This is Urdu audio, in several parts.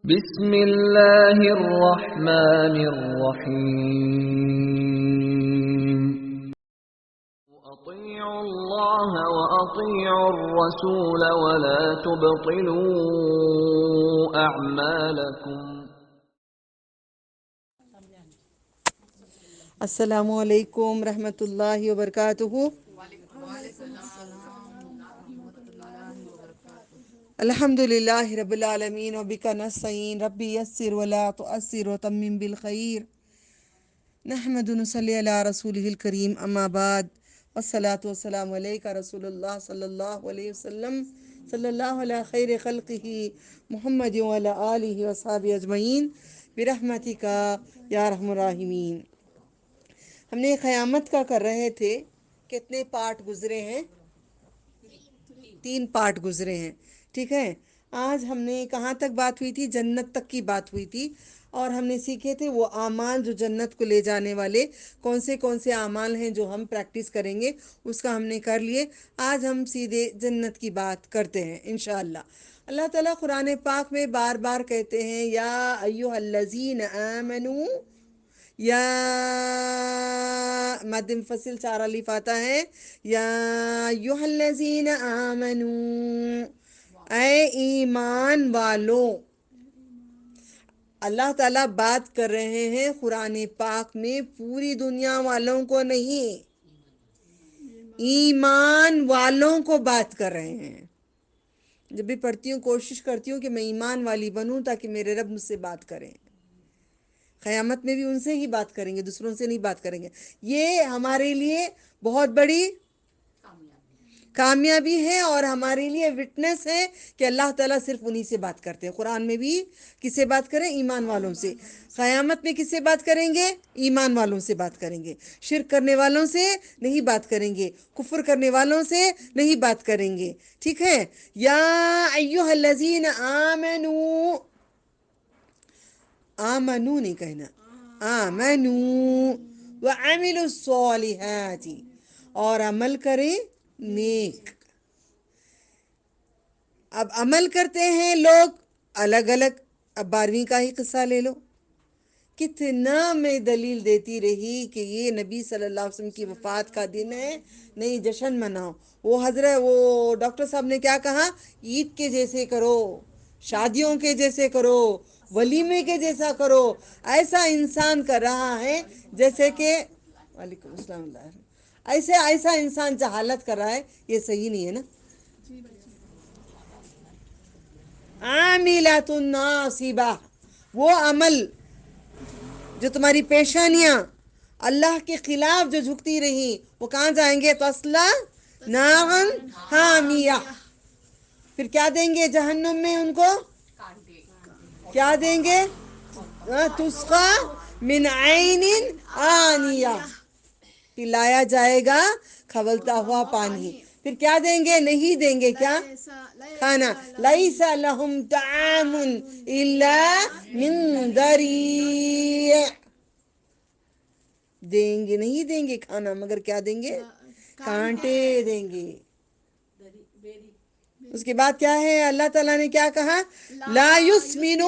بسم اللہ الرحمن الرحیم اطیعوا اللہ واطیعوا الرسول ولا تبطلوا اعمالکم۔ السلام علیکم رحمۃ اللہ وبرکاتہ۔ الحمد للہ رب العالمین وبک نستعین ربی یسر ولا تعسر وتمم بالخیر نحمد ونصلی علی رسولہ الکریم اما بعد والصلاة والسلام علیک رسول اللہ صلی اللہ علیہ وسلم صلی اللہ علی خیر خلقہ محمد وعلی آلہ وصحبہ اجمعین برحمتک یا ارحم الراحمین۔ ہم نے قیامت کا کر رہے تھے، کتنے پارٹ گزرے ہیں؟ 3 پارٹ گزرے ہیں، ٹھیک ہے۔ آج ہم نے کہاں تک بات ہوئی تھی؟ جنت تک کی بات ہوئی تھی، اور ہم نے سیکھے تھے وہ اعمال جو جنت کو لے جانے والے کون سے اعمال ہیں جو ہم پریکٹس کریں گے، اس کا ہم نے کر لیے۔ آج ہم سیدھے جنت کی بات کرتے ہیں انشاءاللہ۔ اللہ تعالیٰ قرآن پاک میں بار بار کہتے ہیں یا ایھا الذین آمنوا، یا مد منفصل 4 الف آتا ہے، یا ایھا الذین آمنوا، اے ایمان والو۔ اللہ تعالیٰ بات کر رہے ہیں قرآن پاک میں پوری دنیا والوں کو نہیں، ایمان والوں کو بات کر رہے ہیں۔ جب بھی پڑھتی ہوں کوشش کرتی ہوں کہ میں ایمان والی بنوں تاکہ میرے رب مجھ سے بات کریں۔ قیامت میں بھی ان سے ہی بات کریں گے، دوسروں سے نہیں بات کریں گے۔ یہ ہمارے لیے بہت بڑی کامیابی ہے اور ہمارے لیے وٹنس ہے کہ اللہ تعالیٰ صرف انہی سے بات کرتے ہیں۔ قرآن میں بھی کس سے بات کریں؟ ایمان والوں سے۔ قیامت میں کس سے بات کریں گے؟ ایمان والوں سے بات کریں گے۔ شرک کرنے والوں سے نہیں بات کریں گے، کفر کرنے والوں سے نہیں بات کریں گے، ٹھیک ہے۔ یا ایھا الذین آمنوا، آمنو نہیں کہنا، آمنو وعملوا الصالحات، اور عمل کریں نیک۔ اب عمل کرتے ہیں لوگ الگ الگ۔ اب 12ویں کا ہی قصہ لے لو، کتنا میں دلیل دیتی رہی کہ یہ نبی صلی اللہ علیہ وسلم کی وفات کا دن ہے، نہیں جشن مناؤ۔ وہ ڈاکٹر صاحب نے کیا کہا؟ عید کے جیسے کرو، شادیوں کے جیسے کرو، ولیمے کے جیسا کرو۔ ایسا انسان کر رہا ہے جیسے کہ وعلیکم السلام اللہ، ایسا انسان جہالت کر رہا ہے، یہ صحیح نہیں ہے نا۔ عاملۃ ناصبہ، وہ عمل جو تمہاری پیشانیاں اللہ کے خلاف جو جھکتی رہی، وہ کہاں جائیں گے؟ تصلی نارا حامیہ، پھر کیا دیں گے جہنم میں ان کو؟ کیا دیں گے؟ تسقی من عین آنیہ، پلایا جائے گا کھولتا ہوا پانی۔ پھر کیا دیں گے؟ نہیں دیں گے کیا؟ کھانا۔ لیس لہم طعام الا من ضریع، دیں گے نہیں دیں گے کھانا، مگر کیا دیں گے؟ کانٹے دیں گے۔ اس کے بعد کیا ہے؟ اللہ تعالیٰ نے کیا کہا؟ لا یسمن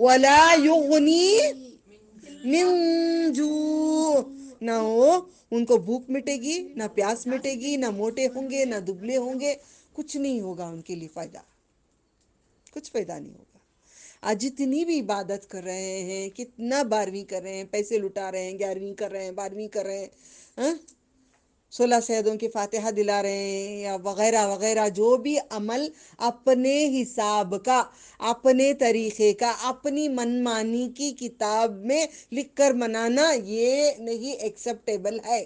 ولا یغنی من جوع، نہ ان کو بھوک مٹے گی، نہ پیاس مٹے گی، نہ موٹے ہوں گے، نہ دبلے ہوں گے، کچھ نہیں ہوگا ان کے لیے فائدہ، کچھ فائدہ نہیں ہوگا۔ آج جتنی بھی عبادت کر رہے ہیں، کتنا 12ویں کر رہے ہیں، پیسے لٹا رہے ہیں، 11ویں کر رہے ہیں، 12ویں کر رہے ہیں، 16 سیدوں کی فاتحہ دلا رہے ہیں، یا وغیرہ وغیرہ، جو بھی عمل اپنے حساب کا، اپنے طریقے کا، اپنی منمانی کی کتاب میں لکھ کر منانا، یہ نہیں ایکسیپٹیبل ہے۔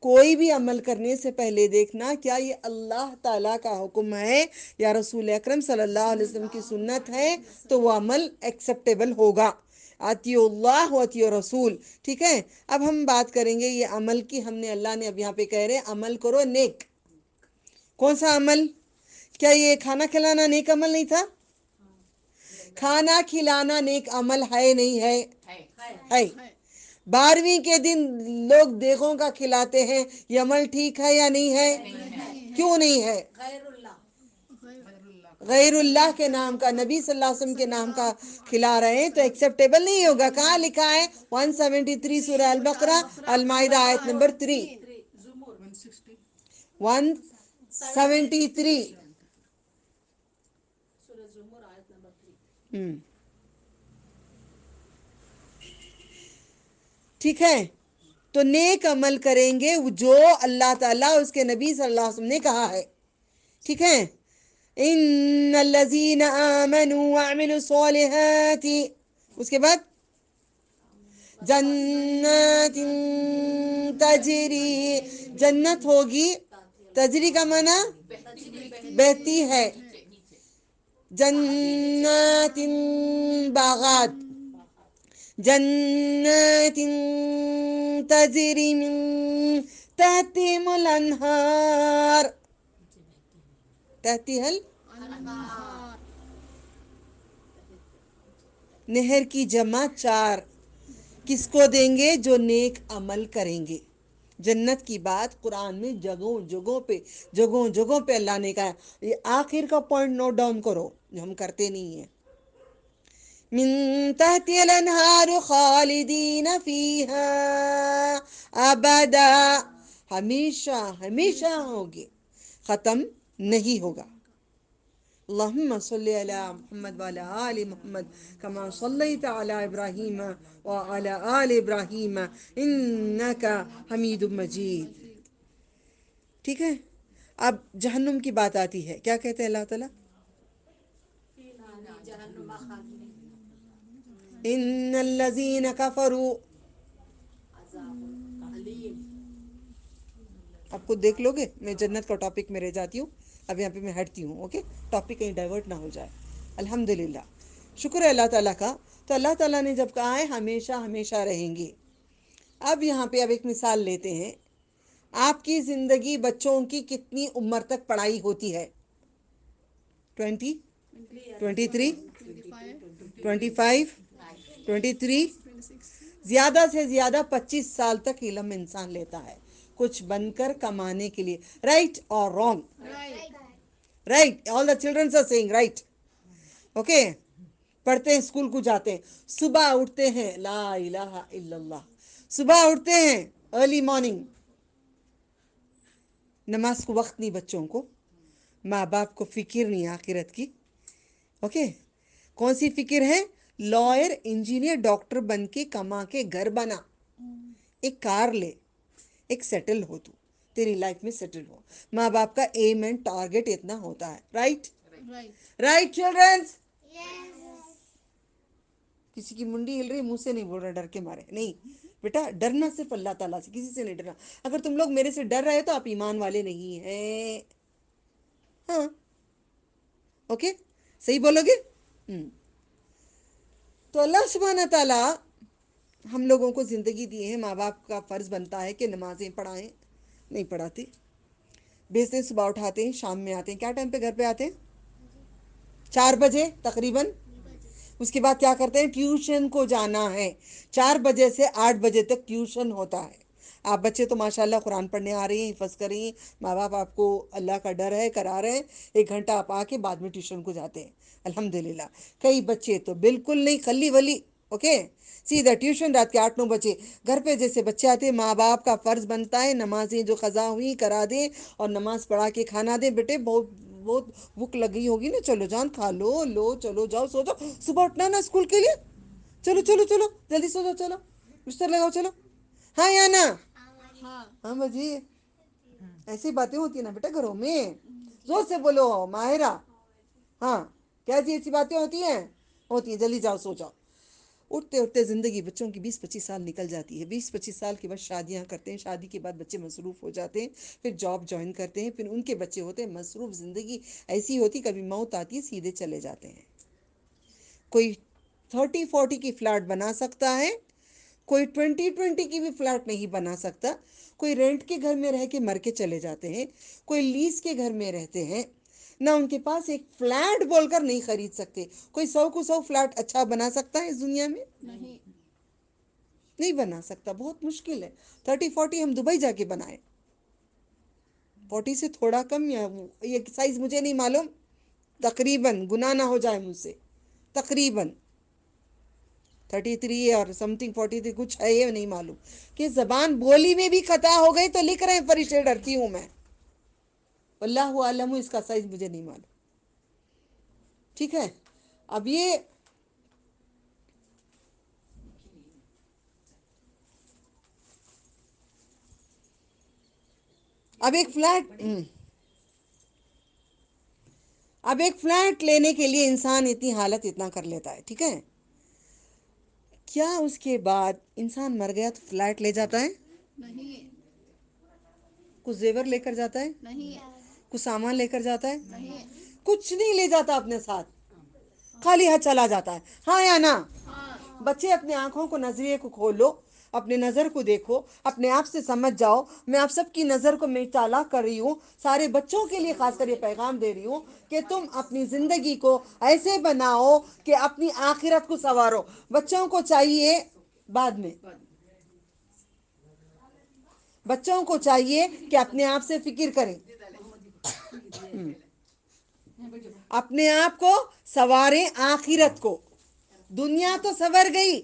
کوئی بھی عمل کرنے سے پہلے دیکھنا کیا یہ اللہ تعالیٰ کا حکم ہے یا رسول اکرم صلی اللہ علیہ وسلم کی سنت ہے، تو وہ عمل ایکسیپٹیبل ہوگا۔ اطیعوا اللہ و اطیعوا رسول، ٹھیک ہے۔ اب ہم بات کریں گے یہ عمل کی۔ ہم نے اللہ نے اب یہاں پہ کہہ رہے عمل کرو نیک۔ کون سا عمل؟ کیا یہ کھانا کھلانا نیک عمل نہیں تھا؟ کھانا کھلانا نیک عمل ہے نہیں ہے؟ ہے۔ 12ویں کے دن لوگ دیگوں کا کھلاتے ہیں، یہ عمل ٹھیک ہے یا نہیں ہے؟ کیوں نہیں ہے؟ غیر اللہ کے نام کا، نبی صلی اللہ علیہ وسلم کے نام کا کھلا رہے ہیں تو ایکسیپٹیبل نہیں ہوگا. کہاں لکھا ہے؟ 173 سورہ البقرہ المائدہ آیت نمبر 3. 173. ٹھیک ہے. تو نیک عمل کریں گے جو اللہ تعالیٰ اس کے نبی صلی اللہ علیہ وسلم نے کہا ہے. ٹھیک ہے. ان الذین آمنوا وعملوا الصالحات، اس کے بعد جنات تجری، جنت ہوگی، تجری کا معنی بہتی ہے، جنات باغات، جنات تجری من تحتہم الانہار، تحتی حل نہر کی جمع 4. کس کو دیں گے؟ جو نیک عمل کریں گے. جنت کی بات قرآن میں جگہوں پہ اللہ نے کہا ہے. یہ آخر کا پوائنٹ نوٹ ڈاؤن کرو جو ہم کرتے نہیں ہیں. من تحت الانہار خالدین فیہا ابدا، ہمیشہ ہمیشہ ہوگے، ختم نہیں ہوگا. اللہم صلی علی محمد وعلی آل محمد کما صلیت علی ابراہیم وعلی آل ابراہیم انکا حمید مجید. ٹھیک ہے. اب جہنم کی بات آتی ہے. کیا کہتے ہیں اللہ تعالیٰ؟ ان الذین کفروا، آپ کو دیکھ لو گے، میں جنت کا ٹاپک میں رہ جاتی ہوں. اب یہاں پہ میں ہٹتی ہوں. اوکے، ٹاپک کہیں ڈائیورٹ نہ ہو جائے. الحمدللہ، شکر ہے اللہ تعالیٰ کا. تو اللہ تعالیٰ نے جب کہا ہے ہمیشہ ہمیشہ رہیں گے. اب یہاں پہ اب ایک مثال لیتے ہیں. آپ کی زندگی بچوں کی کتنی عمر تک پڑھائی ہوتی ہے؟ 20، 23، 25، 23. زیادہ سے زیادہ 25 سال تک علم انسان لیتا ہے کچھ بن کر کمانے کے لیے. رائٹ اور wrong? Right. All the childrens are seeing right. Okay. پڑھتے ہیں، اسکول کو جاتے ہیں، صبح اٹھتے ہیں، لا الہ الا اللہ، صبح اٹھتے ہیں ارلی مارننگ. نماز کو وقت نہیں بچوں کو، ماں باپ کو فکر نہیں آخرت کی. اوکے. کون سی فکر ہے؟ لائر، انجینئر، ڈاکٹر بن کے کما کے گھر بنا، ایک کار لے، ایک سیٹل ہو، تو تیری لائف میں سیٹل ہو. ماں باپ کا ایم اینڈ ٹارگٹ اتنا ہوتا ہے. رائٹ؟ Right childrens? کسی کی منڈی ہل رہی، منہ سے نہیں بول رہا ڈر کے مارے. نہیں بیٹا، ڈرنا صرف اللہ تعالیٰ سے، کسی سے نہیں ڈرنا. اگر تم لوگ میرے سے ڈر رہے تو آپ ایمان والے نہیں ہیں. ہاں، اوکے، صحیح بولو گے. تو اللہ سبحانہ تعالیٰ ہم لوگوں کو زندگی دی ہے. ماں باپ کا فرض بنتا ہے کہ نمازیں پڑھائیں. نہیں پڑھاتے، بھیجتے ہیں، صبح اٹھاتے ہیں، شام میں آتے ہیں. کیا ٹائم پہ گھر پہ آتے ہیں؟ 4 بجے تقریباً. اس کے بعد کیا کرتے ہیں؟ ٹیوشن کو جانا ہے. 4 بجے سے 8 بجے تک ٹیوشن ہوتا ہے. آپ بچے تو ماشاءاللہ قرآن پڑھنے آ رہی ہیں، حفظ کر رہی ہیں، ماں باپ آپ کو اللہ کا ڈر ہے کرا رہے ہیں. 1 گھنٹہ آپ آ کے بعد میں ٹیوشن کو جاتے ہیں. الحمدللہ. کئی بچے تو بالکل نہیں، خلی ولی. اوکے، سیدھا ٹیوشن رات کے 8-9 بجے. گھر پہ جیسے بچے آتے ہیں، ماں باپ کا فرض بنتا ہے نمازیں جو قضا ہوئی کرا دیں اور نماز پڑھا کے کھانا دیں. بیٹے بہت بھوک لگی ہوگی نا، چلو جان کھا لو، چلو جاؤ سو جاؤ، صبح اٹھنا نا اسکول کے لیے. چلو چلو چلو جلدی سو جاؤ، چلو بستر لگاؤ، چلو. ہاں یا نا؟ ہاں بجی. ایسی باتیں ہوتی ہیں نا بیٹا گھروں میں. زور سے بولو ماہرہ. ہاں، کیا جی ایسی باتیں ہوتی ہیں؟ جلدی جاؤ سو جاؤ. اٹھتے اٹھتے زندگی بچوں کی 20-25 سال نکل جاتی ہے. 20-25 سال کے بعد شادیاں کرتے ہیں. شادی کے بعد بچے مصروف ہو جاتے ہیں، پھر جاب جوائن کرتے ہیں، پھر ان کے بچے ہوتے ہیں مصروف. زندگی ایسی ہوتی، کبھی موت آتی ہے، سیدھے چلے جاتے ہیں. کوئی 30-40 کی فلیٹ بنا سکتا ہے، کوئی 20-20 کی بھی فلیٹ نہیں بنا سکتا. کوئی رینٹ کے گھر میں رہ کے مر کے چلے جاتے ہیں، کوئی لیز کے گھر میں رہتے ہیں. نہ ان کے پاس ایک فلیٹ بول کر نہیں خرید سکتے. کوئی 100 کو 100 فلیٹ اچھا بنا سکتا ہے اس دنیا میں؟ نہیں بنا سکتا، بہت مشکل ہے. 30-40 ہم دبئی جا کے بنائے، 40 سے تھوڑا کم، یا یہ سائز مجھے نہیں معلوم. تقریباً گناہ نہ ہو جائے مجھ سے، تقریباً 33 اور سم تھنگ 43 کچھ ہے، یہ نہیں معلوم کہ زبان بولی میں بھی خطا ہو گئی تو لکھ رہے ہیں فرشتے ڈرتی ہوں میں، اللہ عالم اس کا سائز مجھے نہیں معلوم. ٹھیک ہے. اب یہ اب ایک فلیٹ لینے کے لیے انسان اتنی حالت اتنا کر لیتا ہے. ٹھیک ہے. کیا اس کے بعد انسان مر گیا تو فلیٹ لے جاتا ہے؟ نہیں کچھ زیور لے کر جاتا ہے؟ نہیں کچھ سامان لے کر جاتا ہے؟ نہیں کچھ نہیں لے جاتا اپنے ساتھ، خالی ہاتھ چلا جاتا ہے. ہاں یا نا؟ بچے اپنے آنکھوں کو، نظریے کو کھولو، اپنے نظر کو دیکھو، اپنے آپ سے سمجھ جاؤ. میں آپ سب کی نظر کو میں چالاک کر رہی ہوں، سارے بچوں کے لیے خاص کر یہ پیغام دے رہی ہوں کہ تم اپنی زندگی کو ایسے بناؤ کہ اپنی آخرت کو سنوارو. بچوں کو چاہیے بعد میں، بچوں کو چاہیے کہ اپنے آپ سے فکر کریں، اپنے آپ کو سنواریں. آخرت کو، دنیا تو سنور گئی،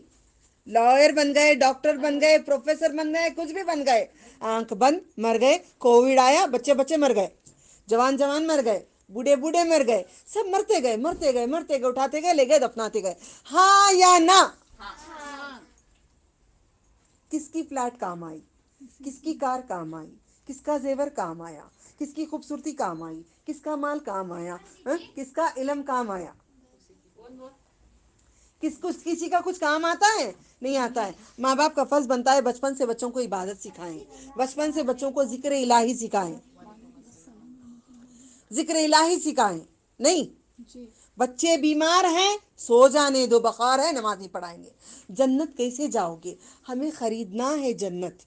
لائر بن گئے، ڈاکٹر بن گئے، پروفیسر بن گئے، کچھ بھی بن گئے، آنکھ بند مر گئے. کووڈ آیا، بچے مر گئے، جوان مر گئے، بوڑھے مر گئے، سب مرتے گئے، اٹھاتے گئے، لے گئے، دفناتے گئے. ہاں یا نا؟ کس کی فلیٹ کام آئی؟ کس کی کار کام آئی؟ کس کا زیور کام آیا؟ کس کی خوبصورتی کام آئی؟ کس کا مال کام آیا؟ کس کا علم کام آیا؟ کسی کا کچھ کام آتا ہے؟ نہیں آتا ہے. ماں باپ کا فرض بنتا ہے بچپن سے بچوں کو عبادت سکھائیں، بچپن سے بچوں کو ذکر الہی سکھائیں، ذکر الہی سکھائیں. نہیں، بچے بیمار ہیں، سو جانے دو، بخار ہے، نماز نہیں پڑھائیں گے. جنت کیسے جاؤ گے؟ ہمیں خریدنا ہے جنت.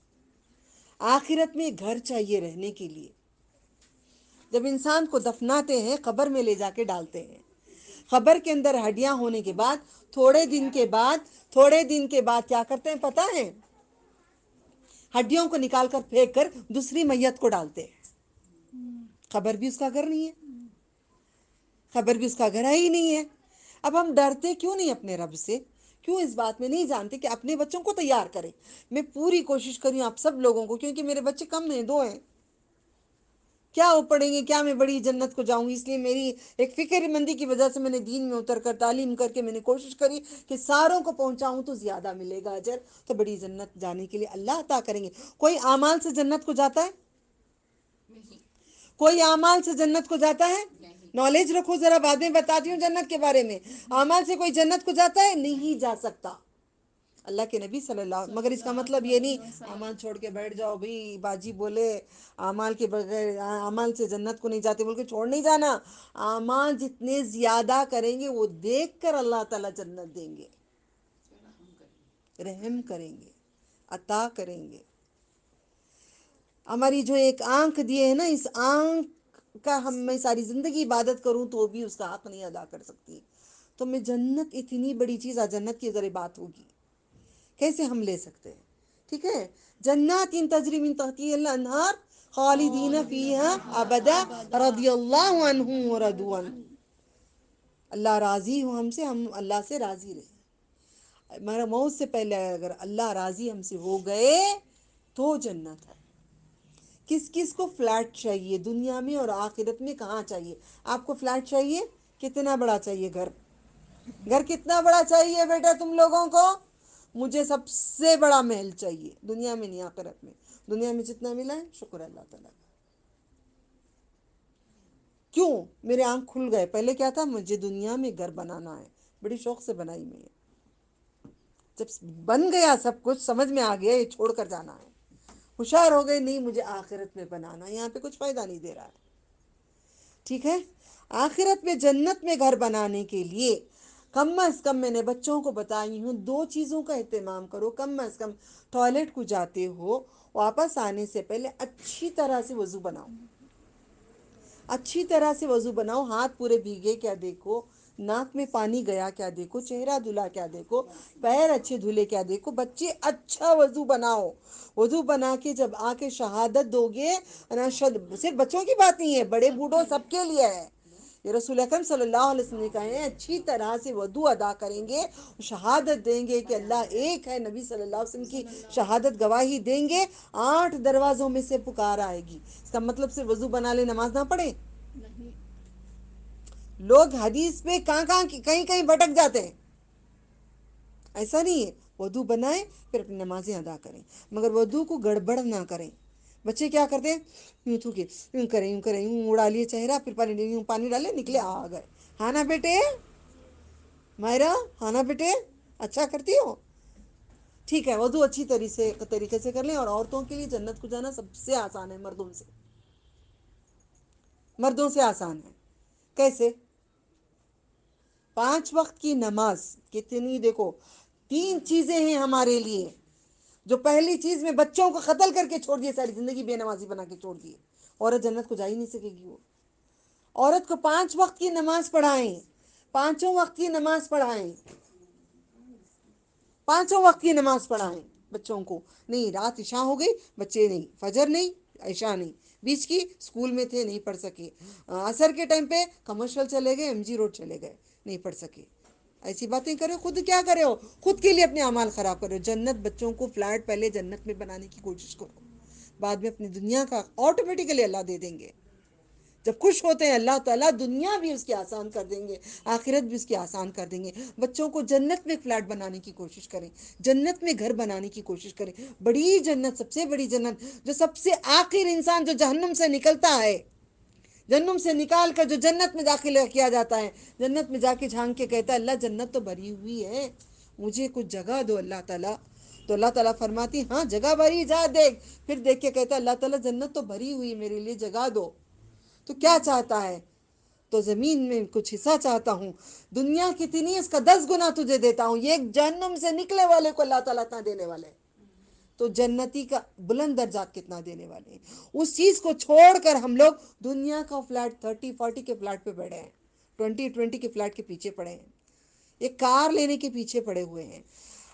آخرت میں گھر چاہیے رہنے کے لیے. جب انسان کو دفناتے ہیں، قبر میں لے جا کے ڈالتے ہیں، قبر کے اندر ہڈیاں ہونے کے بعد تھوڑے دن کے بعد کیا کرتے ہیں پتہ ہے؟ ہڈیوں کو نکال کر پھینک کر دوسری میت کو ڈالتے ہیں. قبر بھی اس کا گھر نہیں ہے، قبر بھی اس کا گھر ہی نہیں ہے. اب ہم ڈرتے کیوں نہیں اپنے رب سے؟ کیوں اس بات میں نہیں جانتے کہ اپنے بچوں کو تیار کریں؟ میں پوری کوشش کری آپ سب لوگوں کو، کیونکہ میرے بچے کم ہیں، 2 ہیں. کیا وہ پڑھیں گے؟ کیا میں بڑی جنت کو جاؤں گی؟ اس لیے میری ایک فکر مندی کی وجہ سے میں نے دین میں اتر کر تعلیم کر کے میں نے کوشش کری کہ ساروں کو پہنچاؤں تو زیادہ ملے گا اجر، تو بڑی جنت جانے کے لیے اللہ عطا کریں گے. کوئی اعمال سے جنت کو جاتا ہے؟ کوئی اعمال سے جنت کو جاتا ہے؟ نالج رکھو ذرا، بعد میں بتاتی ہوں جنت کے بارے میں. اعمال سے کوئی جنت کو جاتا ہے؟ نہیں جا سکتا. اللہ کے نبی صلی اللہ، مگر اس کا مطلب یہ نہیں اعمال چھوڑ کے بیٹھ جاؤ بھائی، باجی بولے اعمال کے بغیر اعمال سے جنت کو نہیں جاتے بول کے چھوڑ نہیں جانا. اعمال جتنے زیادہ کریں گے وہ دیکھ کر اللہ تعالیٰ جنت دیں گے، رحم کریں گے، عطا کریں گے. ہماری جو ایک آنکھ دیے ہے نا، اس آنکھ کا میں ساری زندگی عبادت کروں تو بھی اس کا حق نہیں ادا کر سکتی. تو میں جنت اتنی بڑی چیز، جنت کی ذریعے بات ہوگی کیسے ہم لے سکتے ہیں؟ ٹھیک ہے. جنات تجری من تحتها الانہار خالدین فیہا ابدا رضی اللہ عنہم ورضوا عنہ. اللہ راضی ہو ہم سے، ہم اللہ سے راضی رہے. ہمارا موت سے پہلے اگر اللہ راضی ہم سے ہو گئے تو جنت ہے. کس کس کو فلیٹ چاہیے دنیا میں اور آخرت میں؟ کہاں چاہیے آپ کو فلیٹ؟ چاہیے کتنا بڑا چاہیے گھر؟ گھر کتنا بڑا چاہیے بیٹا تم لوگوں کو؟ مجھے سب سے بڑا محل چاہیے، دنیا میں نہیں آخرت میں. دنیا میں جتنا ملا ہے شکر اللہ تعالیٰ کا. کیوں؟ میرے آنکھ کھل گئے. پہلے کیا تھا؟ مجھے دنیا میں گھر بنانا ہے، بڑی شوق سے بنائی میں. جب بن گیا سب کچھ سمجھ میں آ گیا یہ چھوڑ کر جانا ہے، ہوشیار ہو گئے نہیں مجھے آخرت میں بنانا، یہاں پہ کچھ فائدہ نہیں دے رہا ہے. ٹھیک ہے. آخرت میں جنت میں گھر بنانے کے لیے کم از کم میں نے بچوں کو بتائی ہوں 2 چیزوں کا اہتمام کرو. کم از کم ٹوائلٹ کو جاتے ہو، واپس آنے سے پہلے اچھی طرح سے وضو بناؤ، اچھی طرح سے وضو بناؤ. ہاتھ پورے بھیگے کیا دیکھو، ناک میں پانی گیا کیا دیکھو، چہرہ دھلا کیا دیکھو، پیر اچھے دھلے کیا دیکھو. بچے اچھا وضو بناؤ. وضو بنا کے جب آ کے شہادت دو گے، صرف بچوں کی بات نہیں ہے، بڑے بوڑھوں سب کے لیے ہے. یہ رسول اکرم صلی اللہ علیہ وسلم نے کہے ہیں اچھی طرح سے وضو ادا کریں گے، شہادت دیں گے کہ اللہ ایک ہے، نبی صلی اللہ علیہ وسلم کی شہادت گواہی دیں گے، 8 دروازوں میں سے پکار آئے گی۔ اس کا مطلب صرف وضو بنا لے نماز نہ پڑھے؟ لوگ حدیث پہ کہیں کہیں بھٹک جاتے ہیں، ایسا نہیں ہے، وضو بنائیں پھر اپنی نمازیں ادا کریں، مگر وضو کو گڑبڑ نہ کریں۔ بچے کیا کرتے ہیں؟ یوں تھوکے، یوں کریں، یوں اڑا لیے چہرہ، پھر پانی ڈالے، نکلے آ گئے۔ ہاں نا بیٹے، مائرہ، ہاں نا بیٹے، اچھا کرتی ہو؟ ٹھیک ہے، وضو اچھی طریقے سے کر لیں۔ اور عورتوں کے لیے جنت کو جانا سب سے آسان ہے مردوں سے آسان ہے۔ کیسے؟ 5 وقت کی نماز کتنی، دیکھو 3 چیزیں ہیں ہمارے لیے۔ جو پہلی چیز میں بچوں کو قتل کر کے چھوڑ دیے، ساری زندگی بے نمازی بنا کے چھوڑ دیے، عورت جنت کو جا ہی نہیں سکے گی۔ وہ عورت کو 5 وقت کی نماز پڑھائیں، 5 وقت کی نماز پڑھائیں، 5 وقت کی نماز پڑھائیں بچوں کو۔ نہیں، رات عشاء ہو گئی، بچے نہیں، فجر نہیں، عشاء نہیں، بیچ کی اسکول میں تھے نہیں پڑھ سکے، عصر کے ٹائم پہ کمرشل چلے گئے، ایم جی روڈ چلے گئے، نہیں پڑھ سکے۔ ایسی باتیں کرو، خود کیا کرے ہو؟ خود کے لیے اپنے اعمال خراب کرو۔ جنت بچوں کو فلیٹ پہلے جنت میں بنانے کی کوشش کرو، بعد میں اپنی دنیا کا آٹومیٹیکلی اللہ دے دیں گے۔ جب خوش ہوتے ہیں اللہ تعالیٰ دنیا بھی اس کی آسان کر دیں گے، آخرت بھی اس کی آسان کر دیں گے۔ بچوں کو جنت میں فلیٹ بنانے کی کوشش کریں، جنت میں گھر بنانے کی کوشش کریں۔ بڑی جنت، سب سے بڑی جنت، جو سب سے آخر انسان جو جہنم سے نکلتا ہے، جہنم سے نکال کر جو جنت میں داخل کیا جاتا ہے، جنت میں جا کے جھانک کے کہتا ہے اللہ جنت تو بھری ہوئی ہے، مجھے کچھ جگہ دو اللہ تعالیٰ۔ تو اللہ تعالیٰ فرماتی ہاں جگہ بھری، جا دیکھ۔ پھر دیکھ کے کہتا ہے اللہ تعالیٰ جنت تو بھری ہوئی ہے، میرے لیے جگہ دو۔ تو کیا چاہتا ہے؟ تو زمین میں کچھ حصہ چاہتا ہوں، دنیا کتنی اس کا 10 گنا تجھے دیتا ہوں۔ یہ ایک جہنم سے نکلے والے کو اللہ تعالیٰ اتنا دینے والے ہیں، تو جنتی کا بلند درجات کتنا دینے والے ہیں۔ اس چیز کو چھوڑ کر ہم لوگ دنیا کا فلیٹ 30-40 کے فلیٹ پہ پڑے ہیں، 20 کے فلیٹ کے پیچھے پڑے ہیں، ایک کار لینے کے پیچھے پڑے ہوئے ہیں۔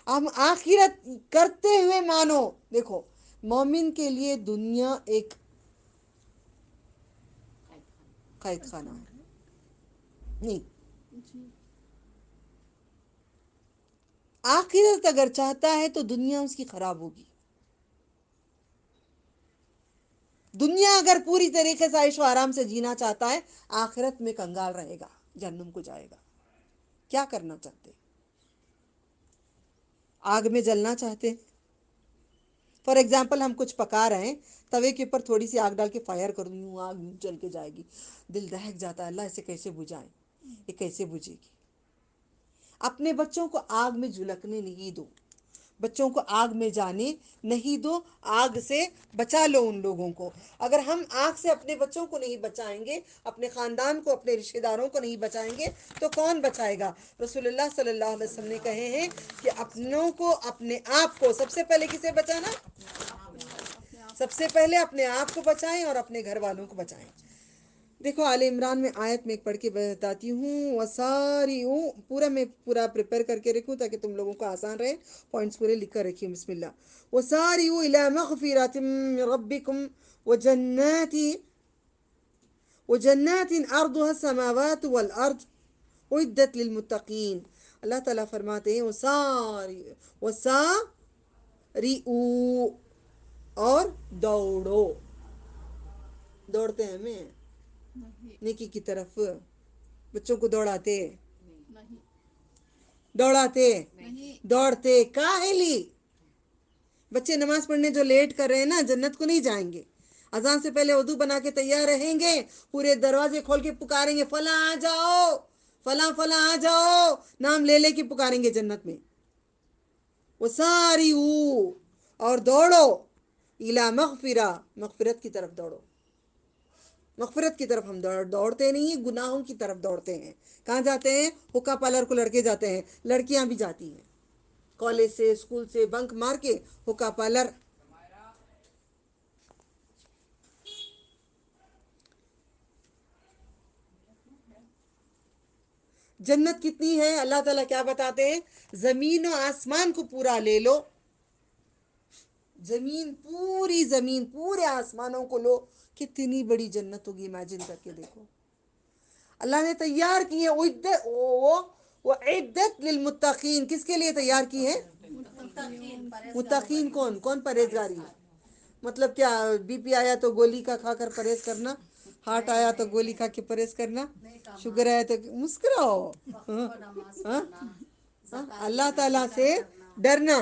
ہم آخرت کرتے ہوئے مانو، دیکھو مومن کے لیے دنیا ایک قید خانہ ہے، نہیں، آخرت اگر چاہتا ہے تو دنیا اس کی خراب ہوگی۔ دنیا اگر پوری طریقے سے عیش و آرام سے جینا چاہتا ہے، آخرت میں کنگال رہے گا، جہنم کو جائے گا۔ کیا کرنا چاہتے؟ آگ میں جلنا چاہتے؟ فار ایگزامپل ہم کچھ پکا رہے ہیں، توے کے اوپر تھوڑی سی آگ ڈال کے فائر کر دوں، آگ جل کے جائے گی، دل دہک جاتا ہے، اللہ اسے کیسے بجھائیں، یہ کیسے بجھے گی؟ اپنے بچوں کو آگ میں جھلکنے نہیں دو، بچوں کو آگ میں جانے نہیں دو، آگ سے بچا لو ان لوگوں کو۔ اگر ہم آگ سے اپنے بچوں کو نہیں بچائیں گے، اپنے خاندان کو، اپنے رشتہ داروں کو نہیں بچائیں گے تو کون بچائے گا؟ رسول اللہ صلی اللہ علیہ وسلم نے کہے ہیں کہ اپنوں کو، اپنے آپ کو سب سے پہلے کسے بچانا؟ سب سے پہلے اپنے آپ کو بچائیں اور اپنے گھر والوں کو بچائیں۔ دیکھو آل عمران میں آیت میں ایک پڑھ کے بتاتی ہوں، وساری میں پورا پریپئر کر کے رکھوں تاکہ تم لوگوں کو آسان رہے، پوائنٹس پورے لکھ کر رکھیے۔ بسم اللہ، وسارعوا الى مغفرۃ من ربکم وجنات ارضها السماوات والارض اعدت للمتقین۔ اللہ تعالیٰ فرماتے ہیں وسارعوا، اور دوڑو، دوڑتے ہیں ہمیں نیکی کی طرف، بچوں کو دوڑتے کاہلی۔ بچے نماز پڑھنے جو لیٹ کر رہے ہیں نا، جنت کو نہیں جائیں گے۔ اذان سے پہلے وضو بنا کے تیار رہیں گے، پورے دروازے کھول کے پکاریں گے فلاں آ جاؤ، فلاں فلاں آ جاؤ، نام لے لے کے پکاریں گے جنت میں۔ وسارعوا، اور دوڑو، الی مغفرت کی طرف دوڑو۔ مغفرت کی طرف ہم دوڑتے نہیں ہیں، گناہوں کی طرف دوڑتے ہیں۔ کہاں جاتے ہیں؟ حقہ پارلر کو لڑکے جاتے ہیں، لڑکیاں بھی جاتی ہیں، کالج سے، اسکول سے بنک مار کے حقہ پارلر۔ جنت کتنی ہے؟ اللہ تعالیٰ کیا بتاتے ہیں؟ زمین و آسمان کو پورا لے لو، پوری زمین، پورے آسمانوں کو لو، کتنی بڑی جنت ہوگی، امیجن کر کے دیکھو۔ اللہ نے تیار کی ہے وعدت للمتقین. کس کے لیے تیار کی ہے؟ متقین. کون پرہیزگاری ہے؟ مطلب کیا بی پی آیا تو گولی کا کھا کر پرہیز کرنا، ہارٹ آیا تو گولی کھا کے پرہیز کرنا، شوگر آیا تو مسکراؤ. ہاں؟ اللہ تعالیٰ سے ڈرنا،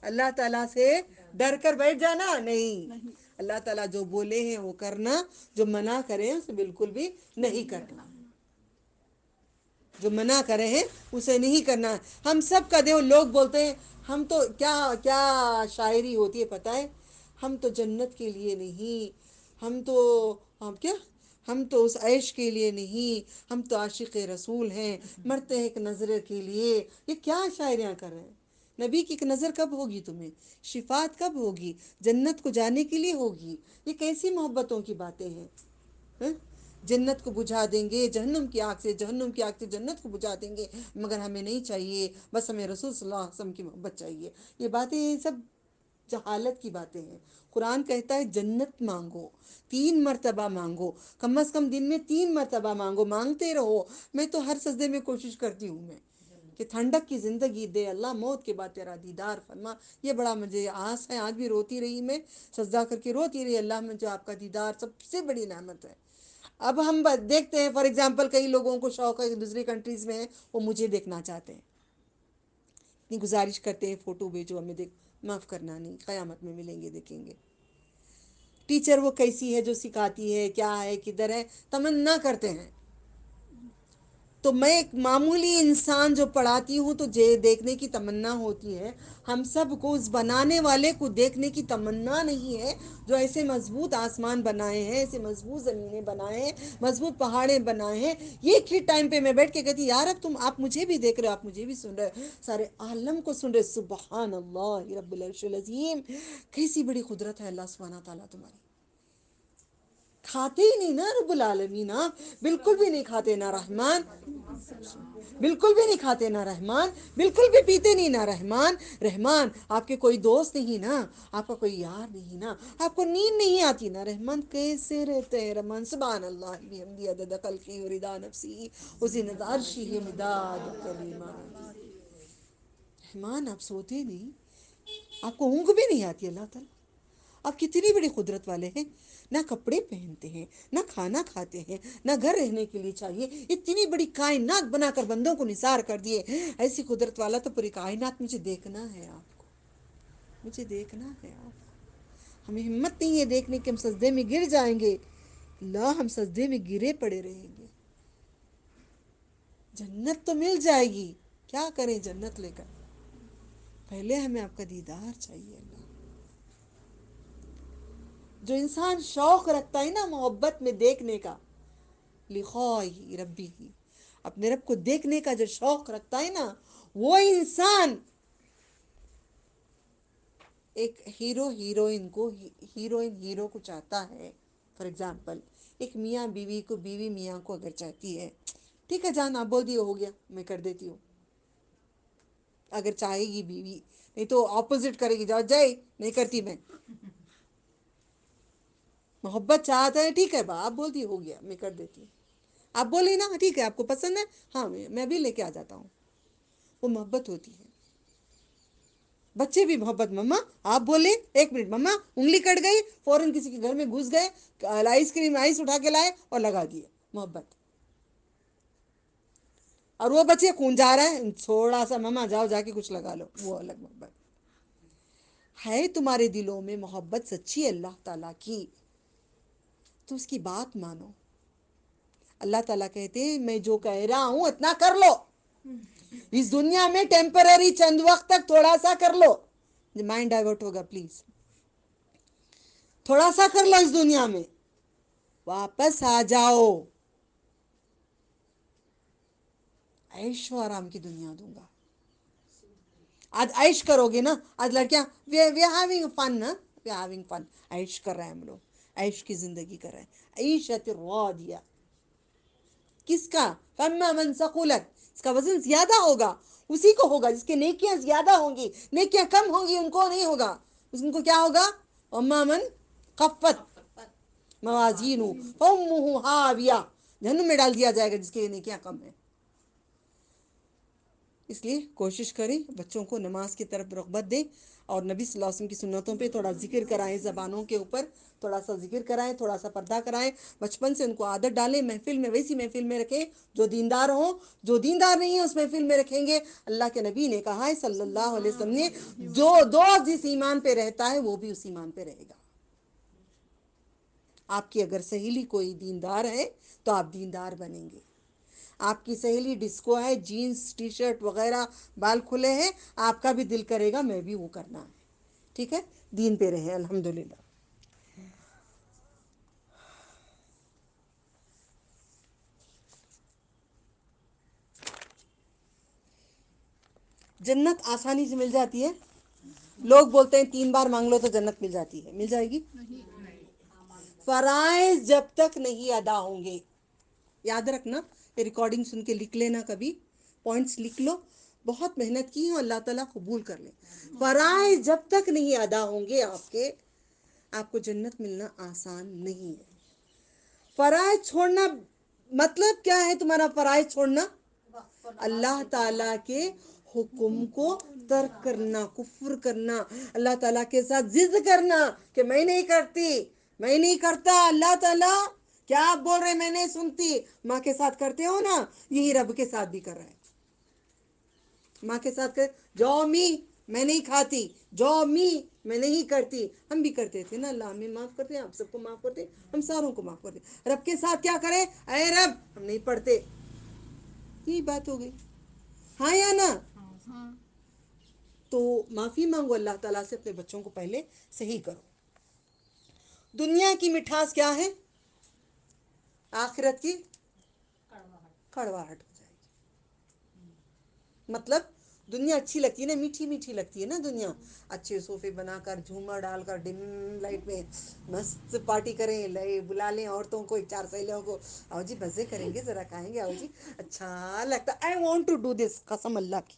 اللہ تعالیٰ سے ڈر کر بیٹھ جانا نہیں. اللہ تعالیٰ جو بولے ہیں وہ کرنا، جو منع کرے اسے بالکل بھی نہیں کرنا. جو منع کرے ہیں اسے نہیں کرنا. ہم سب کا دیو لوگ بولتے ہیں ہم تو کیا شاعری ہوتی ہے پتہ ہے، ہم تو جنت کے لیے نہیں، ہم تو اس عیش کے لیے نہیں، ہم تو عاشق رسول ہیں، مرتے ہیں ایک نظر کے لیے. یہ کیا شاعریاں کر رہے ہیں؟ نبی کی ایک نظر کب ہوگی تمہیں؟ شفاعت کب ہوگی؟ جنت کو جانے کے لیے ہوگی. یہ کیسی محبتوں کی باتیں ہیں؟ ہاں؟ جنت کو بجھا دیں گے جہنم کی آگ سے، جہنم کی آگ سے جنت کو بجھا دیں گے، مگر ہمیں نہیں چاہیے، بس ہمیں رسول صلی اللہ علیہ وسلم کی محبت چاہیے. یہ باتیں سب جہالت کی باتیں ہیں. قرآن کہتا ہے جنت مانگو، 3 مرتبہ مانگو، کم از کم دن میں 3 مرتبہ مانگو، مانگتے رہو. میں تو ہر سجدے میں کوشش کرتی ہوں میں کہ ٹھنڈک کی زندگی دے اللہ، موت کے بعد تیرا دیدار فرما. یہ بڑا مجھے آس ہے. آج بھی روتی رہی، میں سجدہ کر کے روتی رہی، اللہ مجھے آپ کا دیدار سب سے بڑی نعمت ہے. اب ہم دیکھتے ہیں فار ایگزامپل کئی لوگوں کو شوق ہے کہ دوسری کنٹریز میں ہیں، وہ مجھے دیکھنا چاہتے ہیں، اتنی گزارش کرتے ہیں فوٹو بھیجو ہمیں معاف کرنا نہیں، قیامت میں ملیں گے دیکھیں گے. ٹیچر وہ کیسی ہے جو سکھاتی ہے، کیا ہے، کدھر ہے، تمنا کرتے ہیں. تو میں ایک معمولی انسان جو پڑھاتی ہوں تو دیکھنے کی تمنا ہوتی ہے. ہم سب کو اس بنانے والے کو دیکھنے کی تمنا نہیں ہے جو ایسے مضبوط آسمان بنائے ہیں، ایسے مضبوط زمینیں بنائے ہیں، مضبوط پہاڑیں بنائے ہیں. یہ ایک ہی ٹائم پہ میں بیٹھ کے کہتی یار اب آپ مجھے بھی دیکھ رہے ہو، آپ مجھے بھی سن رہے، سارے عالم کو سن رہے. سبحان اللہ رب العرش العظیم. کیسی بڑی قدرت ہے اللہ سبحانہ تعالیٰ تمہاری. کھاتے ہی نہیں نا رب العالمین، بالکل بھی نہیں کھاتے نا رحمان، بالکل بھی نہیں کھاتے نا رحمان، بالکل بھی پیتے نہیں نا رحمان. رحمان آپ کے کوئی دوست نہیں نا، آپ کا کوئی یار نہیں نا، آپ کو نیند نہیں آتی نا رحمان. کیسے رہتے ہیں رحمان؟ سبحان اللہ بحمدہ عدد خلقہ ورضا نفسی وزنۃ عرشہ مداد کلمات. رحمان آپ سوتے نہیں، آپ کو اونگ بھی نہیں آتی. اللہ تعالیٰ آپ کتنی بڑی قدرت والے ہیں. نہ کپڑے پہنتے ہیں، نہ کھانا کھاتے ہیں، نہ گھر رہنے کے لیے چاہیے. اتنی بڑی کائنات بنا کر بندوں کو نثار کر دیے. ایسی قدرت والا تو پوری کائنات. مجھے دیکھنا ہے آپ کو، مجھے دیکھنا ہے آپ کو. ہمیں ہمت نہیں ہے دیکھنے کے، ہم سجدے میں گر جائیں گے. لا ہم سجدے میں گرے پڑے رہیں گے. جنت تو مل جائے گی، کیا کریں جنت لے کر؟ پہلے ہمیں آپ کا دیدار چاہیے. اللہ جو انسان شوق رکھتا ہے نا محبت میں دیکھنے کا، لقائہ ربی، اپنے رب کو دیکھنے کا جو شوق رکھتا ہے نا، وہ انسان ایک ہیروئن ہیرو کو چاہتا ہے. فار ایگزامپل ایک میاں بیوی کو، بیوی میاں کو اگر چاہتی ہے، ٹھیک ہے جان آپ بول دیے ہو گیا میں کر دیتی ہوں، اگر چاہے گی بیوی، نہیں تو اپوزٹ کرے گی، جاؤ جائے نہیں کرتی میں. محبت چاہتا ہے، ٹھیک ہے آپ بول دی ہو گیا میں کر دیتی ہوں. آپ بولے نا ٹھیک ہے آپ کو پسند ہے، ہاں میں بھی لے کے آ جاتا ہوں. وہ محبت ہوتی ہے. بچے بھی محبت، مما آپ بولے 1 منٹ مما انگلی کٹ گئی، فوراً کسی کے گھر میں گھس گئے، آئس کریم اٹھا کے لائے اور لگا دیے. محبت. اور وہ بچے خون جا رہا ہے، تھوڑا سا مما جاؤ جا کے کچھ لگا لو، وہ الگ محبت ہے. تمہارے دلوں میں محبت سچی اللہ تعالیٰ کی تو اس کی بات مانو. اللہ تعالیٰ کہتے ہیں میں جو کہہ رہا ہوں اتنا کر لو. اس دنیا میں ٹیمپرری چند وقت تک تھوڑا سا کر لو، مائنڈ ڈائیورٹ ہوگا، پلیز تھوڑا سا کر لو اس دنیا میں، واپس آ جاؤ. عیش و آرام کی دنیا دوں گا. آج عیش کرو گے نا، آج لڑکیاں وی آر ہیونگ فن نا، وی آر ہیونگ فن، عیش کر رہے ہیں ہم لوگ، عیش کی زندگی کر رہے ہیں. عیشت راضیہ کس کا؟ فَأَمَّا مَنْ ثَقُلَتْ، اس کا وزن زیادہ ہوگا، اسی کو ہوگا جس کے نیکیاں زیادہ ہوں گی. نیکیاں کم ہوں گی ان کو نہیں ہوگا. ان کو کیا ہوگا؟ وَأَمَّا مَنْ خَفَّتْ مَوَازِينُهُ فَأُمُّهُ هَاوِيَةٌ، جہنم میں ڈال دیا جائے گا جس کی نیکیاں کم ہیں۔ اس لیے کوشش کریں بچوں کو نماز کی طرف رغبت دیں، اور نبی صلی اللہ علیہ وسلم کی سنتوں پہ تھوڑا ذکر کرائیں، زبانوں کے اوپر تھوڑا سا ذکر کرائیں، تھوڑا سا پردہ کرائیں، بچپن سے ان کو عادت ڈالیں، محفل میں ویسی محفل میں رکھیں جو دیندار ہوں، جو دیندار نہیں ہے اس محفل میں رکھیں گے۔ اللہ کے نبی نے کہا ہے صلی اللہ علیہ وسلم نے، جو دوست جس ایمان پہ رہتا ہے وہ بھی اس ایمان پہ رہے گا۔ آپ کی اگر سہیلی کوئی دیندار ہے تو آپ دیندار بنیں گے۔ آپ کی سہیلی ڈسکو ہے، جینز ٹی شرٹ وغیرہ بال کھلے ہیں، آپ کا بھی دل کرے گا میں بھی وہ کرنا ہے، ٹھیک ہے، دین پہ رہے الحمدللہ۔ جنت آسانی سے مل جاتی ہے؟ لوگ بولتے ہیں 3 بار مانگ لو تو جنت مل جاتی ہے، مل جائے گی؟ فرائض جب تک نہیں ادا ہوں گے، یاد رکھنا، یہ ریکارڈنگ سن کے لکھ لینا، کبھی پوائنٹس لکھ لو، بہت محنت کی ہوں، اللہ تعالیٰ قبول کر لے۔ فرائض جب تک نہیں ادا ہوں گے آپ کو جنت ملنا آسان نہیں ہے۔ فرائض چھوڑنا مطلب کیا ہے تمہارا؟ فرائض چھوڑنا اللہ تعالیٰ کے حکم کو ترک کرنا، کفر کرنا، اللہ تعالیٰ کے ساتھ ضد کرنا کہ میں نہیں کرتی، میں نہیں کرتا، اللہ تعالیٰ کیا آپ بول رہے میں نہیں سنتی۔ ماں کے ساتھ کرتے ہو نا، یہی رب کے ساتھ بھی کر رہے ہیں۔ ماں کے ساتھ جو امی میں نہیں کھاتی، جو امی میں نہیں کرتی، ہم بھی کرتے تھے نا، اللہ ہمیں معاف کرتے ہیں، آپ سب کو معاف کرتے، ہم ساروں کو معاف کرتے۔ رب کے ساتھ کیا کریں؟ اے رب ہم نہیں پڑھتے، یہی بات ہو گئی، ہاں یا نا؟ تو معافی مانگو اللہ تعالیٰ سے، اپنے بچوں کو پہلے صحیح کرو۔ دنیا کی مٹھاس کیا ہے؟ آخرت کی کڑواہٹ ہو جائے گی۔ مطلب دنیا اچھی لگتی ہے نا، میٹھی میٹھی لگتی ہے نا دنیا، اچھے صوفے بنا کر، جھومر ڈال کر، ڈم لائٹ میں مست پارٹی کریں، بلا لیں عورتوں کو، 4 سہیلیوں کو، آؤ جی مزے کریں گے، ذرا کھائیں گے، آؤ جی اچھا لگتا، I want to do this, قسم اللہ کی،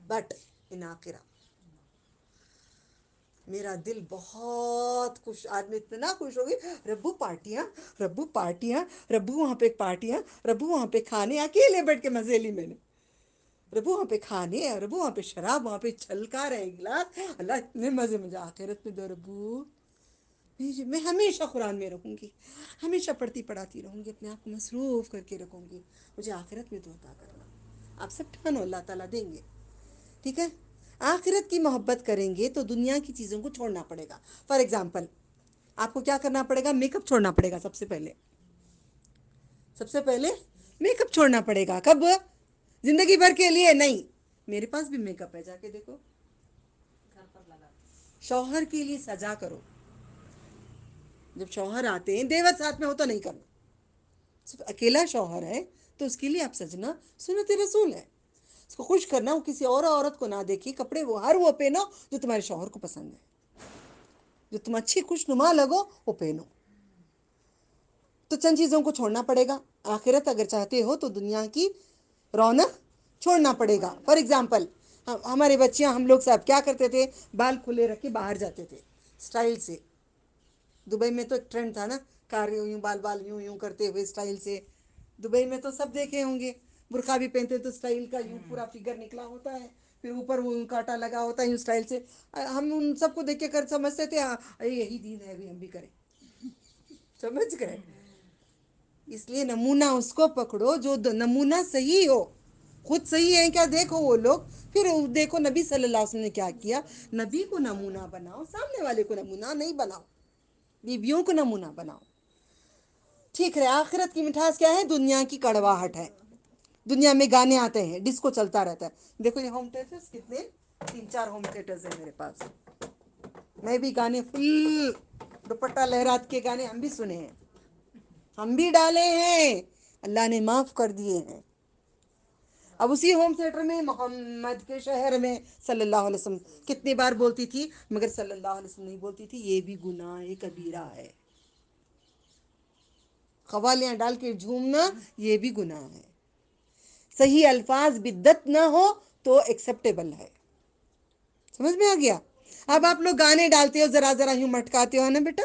بٹ ان آخرہ میرا دل بہت خوش، آدمی اتنا خوش ہوگی، ربو پارٹیاں، ربو پارٹیاں، ربو وہاں پہ پارٹیاں، ربو وہاں پہ کھانے، اکیلے بیٹھ کے مزے لی میں نے، ربو وہاں پہ کھانے، ربو وہاں پہ شراب، وہاں پہ چھلکا رہے گلاس، اللہ اتنے مزے مجھے آخرت میں دو ربو۔ میں ہمیشہ قرآن میں رہوں گی، ہمیشہ پڑھتی پڑھاتی رہوں گی، اپنے آپ کو مصروف کر کے رکھوں گی، مجھے آخرت میں تو عطا کرنا، آپ سب ٹھانو اللہ تعالیٰ دیں گے، ٹھیک ہے۔ آخرت کی محبت کریں گے تو دنیا کی چیزوں کو چھوڑنا پڑے گا۔ فار ایگزامپل آپ کو کیا کرنا پڑے گا؟ میک اپ چھوڑنا پڑے گا، سب سے پہلے میک اپ چھوڑنا پڑے گا۔ کب؟ زندگی بھر کے لیے نہیں، میرے پاس بھی میک اپ ہے، جا کے دیکھو، شوہر کے لیے سجا کرو، جب شوہر آتے ہیں، دیور ساتھ میں ہو تو نہیں کرنا، صرف اکیلا شوہر ہے تو اس کے لیے آپ سجنا سنت رسول ہے، اس کو خوش کرنا، وہ کسی اور عورت کو نہ دیکھی، کپڑے وہ پہنو جو تمہارے شوہر کو پسند ہے، جو تم اچھی خوش نما لگو وہ پہنو۔ تو چند چیزوں کو چھوڑنا پڑے گا، آخرت اگر چاہتے ہو تو دنیا کی رونق چھوڑنا پڑے گا۔ فار ایگزامپل ہمارے بچیاں، ہم لوگ صاحب کیا کرتے تھے؟ بال کھلے رکھ کے باہر جاتے تھے سٹائل سے، دبئی میں تو ایک ٹرینڈ تھا نا، کار یوں بال یوں یوں کرتے ہوئے سٹائل سے، دبئی میں تو سب دیکھے ہوں گے، برقع بھی پہنتے تو سٹائل کا یوں پورا فگر نکلا ہوتا ہے، پھر اوپر وہ کاٹا لگا ہوتا ہے یوں سٹائل سے، ہم ان سب کو دیکھ کے کر سمجھتے تھے یہی دین ہے، بھی ہم بھی کریں، سمجھ گئے؟ اس لیے نمونہ اس کو پکڑو جو نمونہ صحیح ہو، خود صحیح ہے کیا دیکھو وہ لوگ، پھر دیکھو نبی صلی اللہ علیہ وسلم نے کیا کیا، نبی کو نمونہ بناؤ، سامنے والے کو نمونہ نہیں بناؤ، بیویوں کو نمونہ بناؤ، ٹھیک ہے۔ آخرت کی مٹھاس کیا ہے؟ دنیا کی کڑواہٹ ہے۔ دنیا میں گانے آتے ہیں، ڈسکو چلتا رہتا ہے، دیکھو یہ ہوم تھیٹرز کتنے، 3-4 ہوم تھیٹرز ہیں میرے پاس، میں بھی گانے فل دوپٹہ لہرات کے گانے ہم بھی سنے ہیں، ہم بھی ڈالے ہیں، اللہ نے معاف کر دیے ہیں۔ اب اسی ہوم تھیٹر میں محمد کے شہر میں صلی اللہ علیہ وسلم کتنی بار بولتی تھی، مگر صلی اللہ علیہ وسلم نہیں بولتی تھی، یہ بھی گناہ کبیرہ ہے، قوالیاں ڈال کے جھومنا یہ بھی گناہ ہے، صحیح الفاظ بدت نہ ہو تو ایکسیپٹیبل ہے، سمجھ میں آ گیا؟ اب آپ لوگ گانے ڈالتے ہو، ذرا ذرا یوں مٹکاتے ہو نا بیٹا،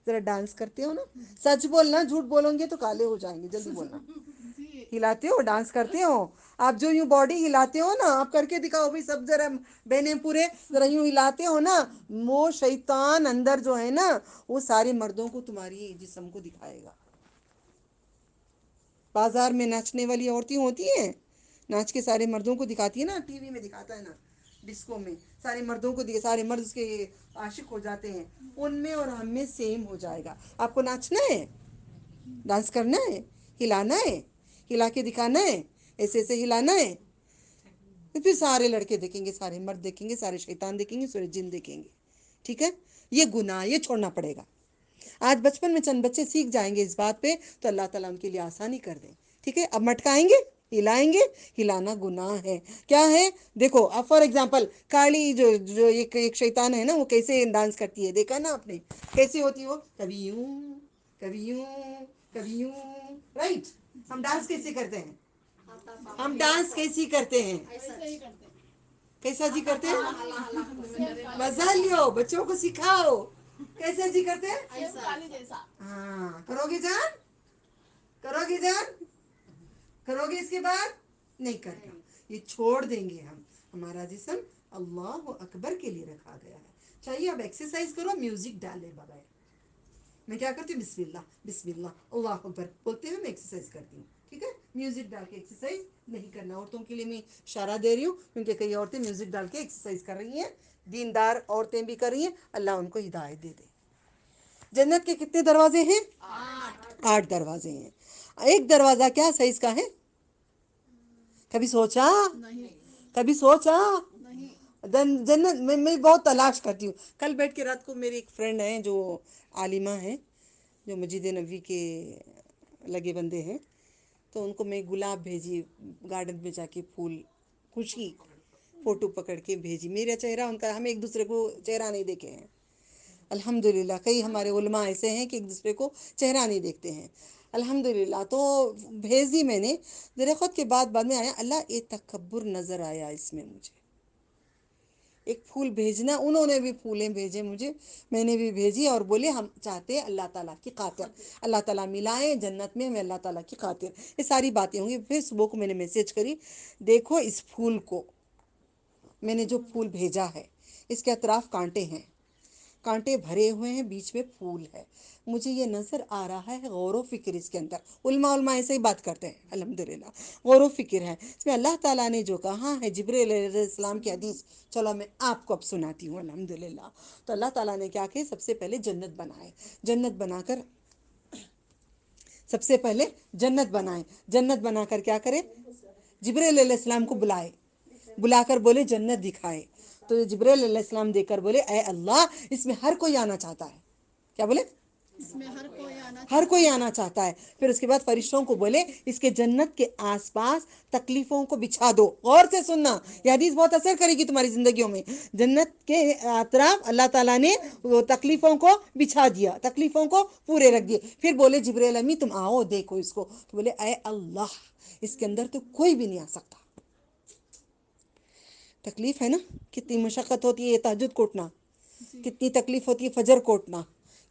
ذرا ڈانس کرتے ہو نا, سچ بولنا, جھوٹ بولیں گے تو کالے ہو جائیں گے, جلدی بولنا. ہلاتے ہو, ڈانس کرتے ہو آپ, جو یوں باڈی ہلاتے ہو نا, آپ کر کے دکھاؤ بھائی سب, ذرا بہنیں پورے ذرا یوں ہلاتے ہو نا, وہ شیطان اندر جو ہے نا وہ سارے مردوں کو تمہاری جسم کو دکھائے گا. بازار میں ناچنے والی عورتیں ہوتی ہیں, ناچ کے سارے مردوں کو دکھاتی ہے نا, ٹی وی میں دکھاتا ہے نا, ڈسکو میں سارے مردوں کو سارے مرد اس کے عاشق ہو جاتے ہیں, ان میں اور ہم میں سیم ہو جائے گا. آپ کو ناچنا ہے, ڈانس کرنا ہے, ہلانا ہے, ہلا کے دکھانا ہے, ایسے ایسے ہلانا ہے, پھر سارے لڑکے دیکھیں گے, سارے مرد دیکھیں گے, سارے شیطان دیکھیں گے, سارے جن دیکھیں گے. ٹھیک ہے, یہ گناہ, یہ چھوڑنا پڑے گا. آج بچپن میں چند بچے سیکھ جائیں گے اس بات پہ, تو اللہ تعالیٰ ان کے لیے آسانی کر دیں. ٹھیک ہے, اب مٹکائیں گے, ہلائیں گے. ہلانا گناہ ہے. کیا ہے, دیکھو اب فار ایگزامپل کالی جو ایک شیطان ہے نا, وہ کیسے ڈانس کرتی ہے, دیکھا نا آپ نے کیسے ہوتی ہو, کبھی یوں کبھی یوں کبھی یوں, رائٹ. ہم ڈانس کیسے کرتے ہیں, ہم ڈانس کیسی کرتے ہیں, کیسا جی کرتے ہیں, مزہ لیو, بچوں کو سکھاؤ کیسے جی کرتے ہیں. ہاں, کرو گے جان, کرو گے جان, کرو گے, اس کے بعد نہیں کرنا, یہ چھوڑ دیں گے ہم. ہمارا جسم اللہ اکبر کے لیے رکھا گیا ہے. چاہیے اب ایکسرسائز کرو میوزک ڈالے بغیر. میں کیا کرتی ہوں, بسم اللہ بسم اللہ اللہ اکبر بولتے ہوئے میں ایکسرسائز کرتی ہوں. ٹھیک ہے, میوزک ڈال کے ایکسرسائز نہیں کرنا. عورتوں کے لیے میں اشارہ دے رہی ہوں, کیونکہ کئی عورتیں میوزک ڈال کے ایکسرسائز کر رہی ہیں, دیندار عورتیں بھی کر رہی ہیں, اللہ ان کو ہدایت دے دے. جنت کے کتنے دروازے ہیں, 8 دروازے ہیں. ایک دروازہ کیا سائز کا ہے, کبھی سوچا, کبھی سوچا, جنت میں بہت تلاش کرتی ہوں. کل بیٹھ کے رات کو میری ایک فرینڈ ہیں جو عالمہ ہیں, جو مسجد نبوی کے لگے بندے ہیں, تو ان کو میں گلاب بھیجی, گارڈن میں جا کے پھول, خوشی فوٹو پکڑ کے بھیجی. میرا چہرہ ان کا, ہم ایک دوسرے کو چہرہ نہیں دیکھے ہیں الحمدللہ. کئی ہمارے علماء ایسے ہیں کہ ایک دوسرے کو چہرہ نہیں دیکھتے ہیں الحمدللہ. تو بھیج دی میں نے. درخت کے بعد میں آیا, اللہ یہ تکبر نظر آیا اس میں مجھے. ایک پھول بھیجنا, انہوں نے بھی پھولیں بھیجے مجھے, میں نے بھی بھیجی, اور بولے ہم چاہتے ہیں اللہ تعالیٰ کی خاطر, اللہ تعالیٰ ملائیں جنت میں ہمیں اللہ تعالیٰ کی خاطر. یہ ساری باتیں ہوں گی. پھر صبح کو میں نے میسیج کری, دیکھو اس پھول کو, میں نے جو پھول بھیجا ہے اس کے اطراف کانٹے ہیں, کانٹے بھرے ہوئے ہیں, بیچ میں پھول ہے. مجھے یہ نظر آ رہا ہے غور و فکر اس کے اندر. علماء ایسے ہی بات کرتے ہیں الحمدللہ, غور و فکر ہے اس میں. اللہ تعالیٰ نے جو کہا ہے, جبریل علیہ السلام کی حدیث, چلو میں آپ کو اب سناتی ہوں الحمدللہ. تو اللہ تعالیٰ نے کیا کہ سب سے پہلے جنت بنائے, جنت بنا کر سب سے پہلے جنت بنائے, جنت بنا کر کیا کرے, جبریل علیہ السلام کو بلائے, بلا کر بولے جنت دکھائے. تو جبریل علیہ السلام دے کر بولے, اے اللہ اس میں ہر کوئی آنا چاہتا ہے. کیا بولے, ہر کوئی آنا چاہتا ہے. پھر اس کے بعد فرشتوں کو بولے, اس کے جنت کے آس پاس تکلیفوں کو بچھا دو. غور سے سننا, یہ حدیث بہت اثر کرے گی تمہاری زندگیوں میں. جنت کے اطراف اللہ تعالیٰ نے وہ تکلیفوں کو بچھا دیا, تکلیفوں کو پورے رکھ دیے. پھر بولے جبریل امی تم آؤ دیکھو اس کو. تو بولے اے اللہ اس کے اندر تو کوئی بھی نہیں آ سکتا. تکلیف ہے نا, کتنی مشقت ہوتی ہے یہ تہجد کوٹنا, کتنی تکلیف ہوتی ہے فجر کوٹنا,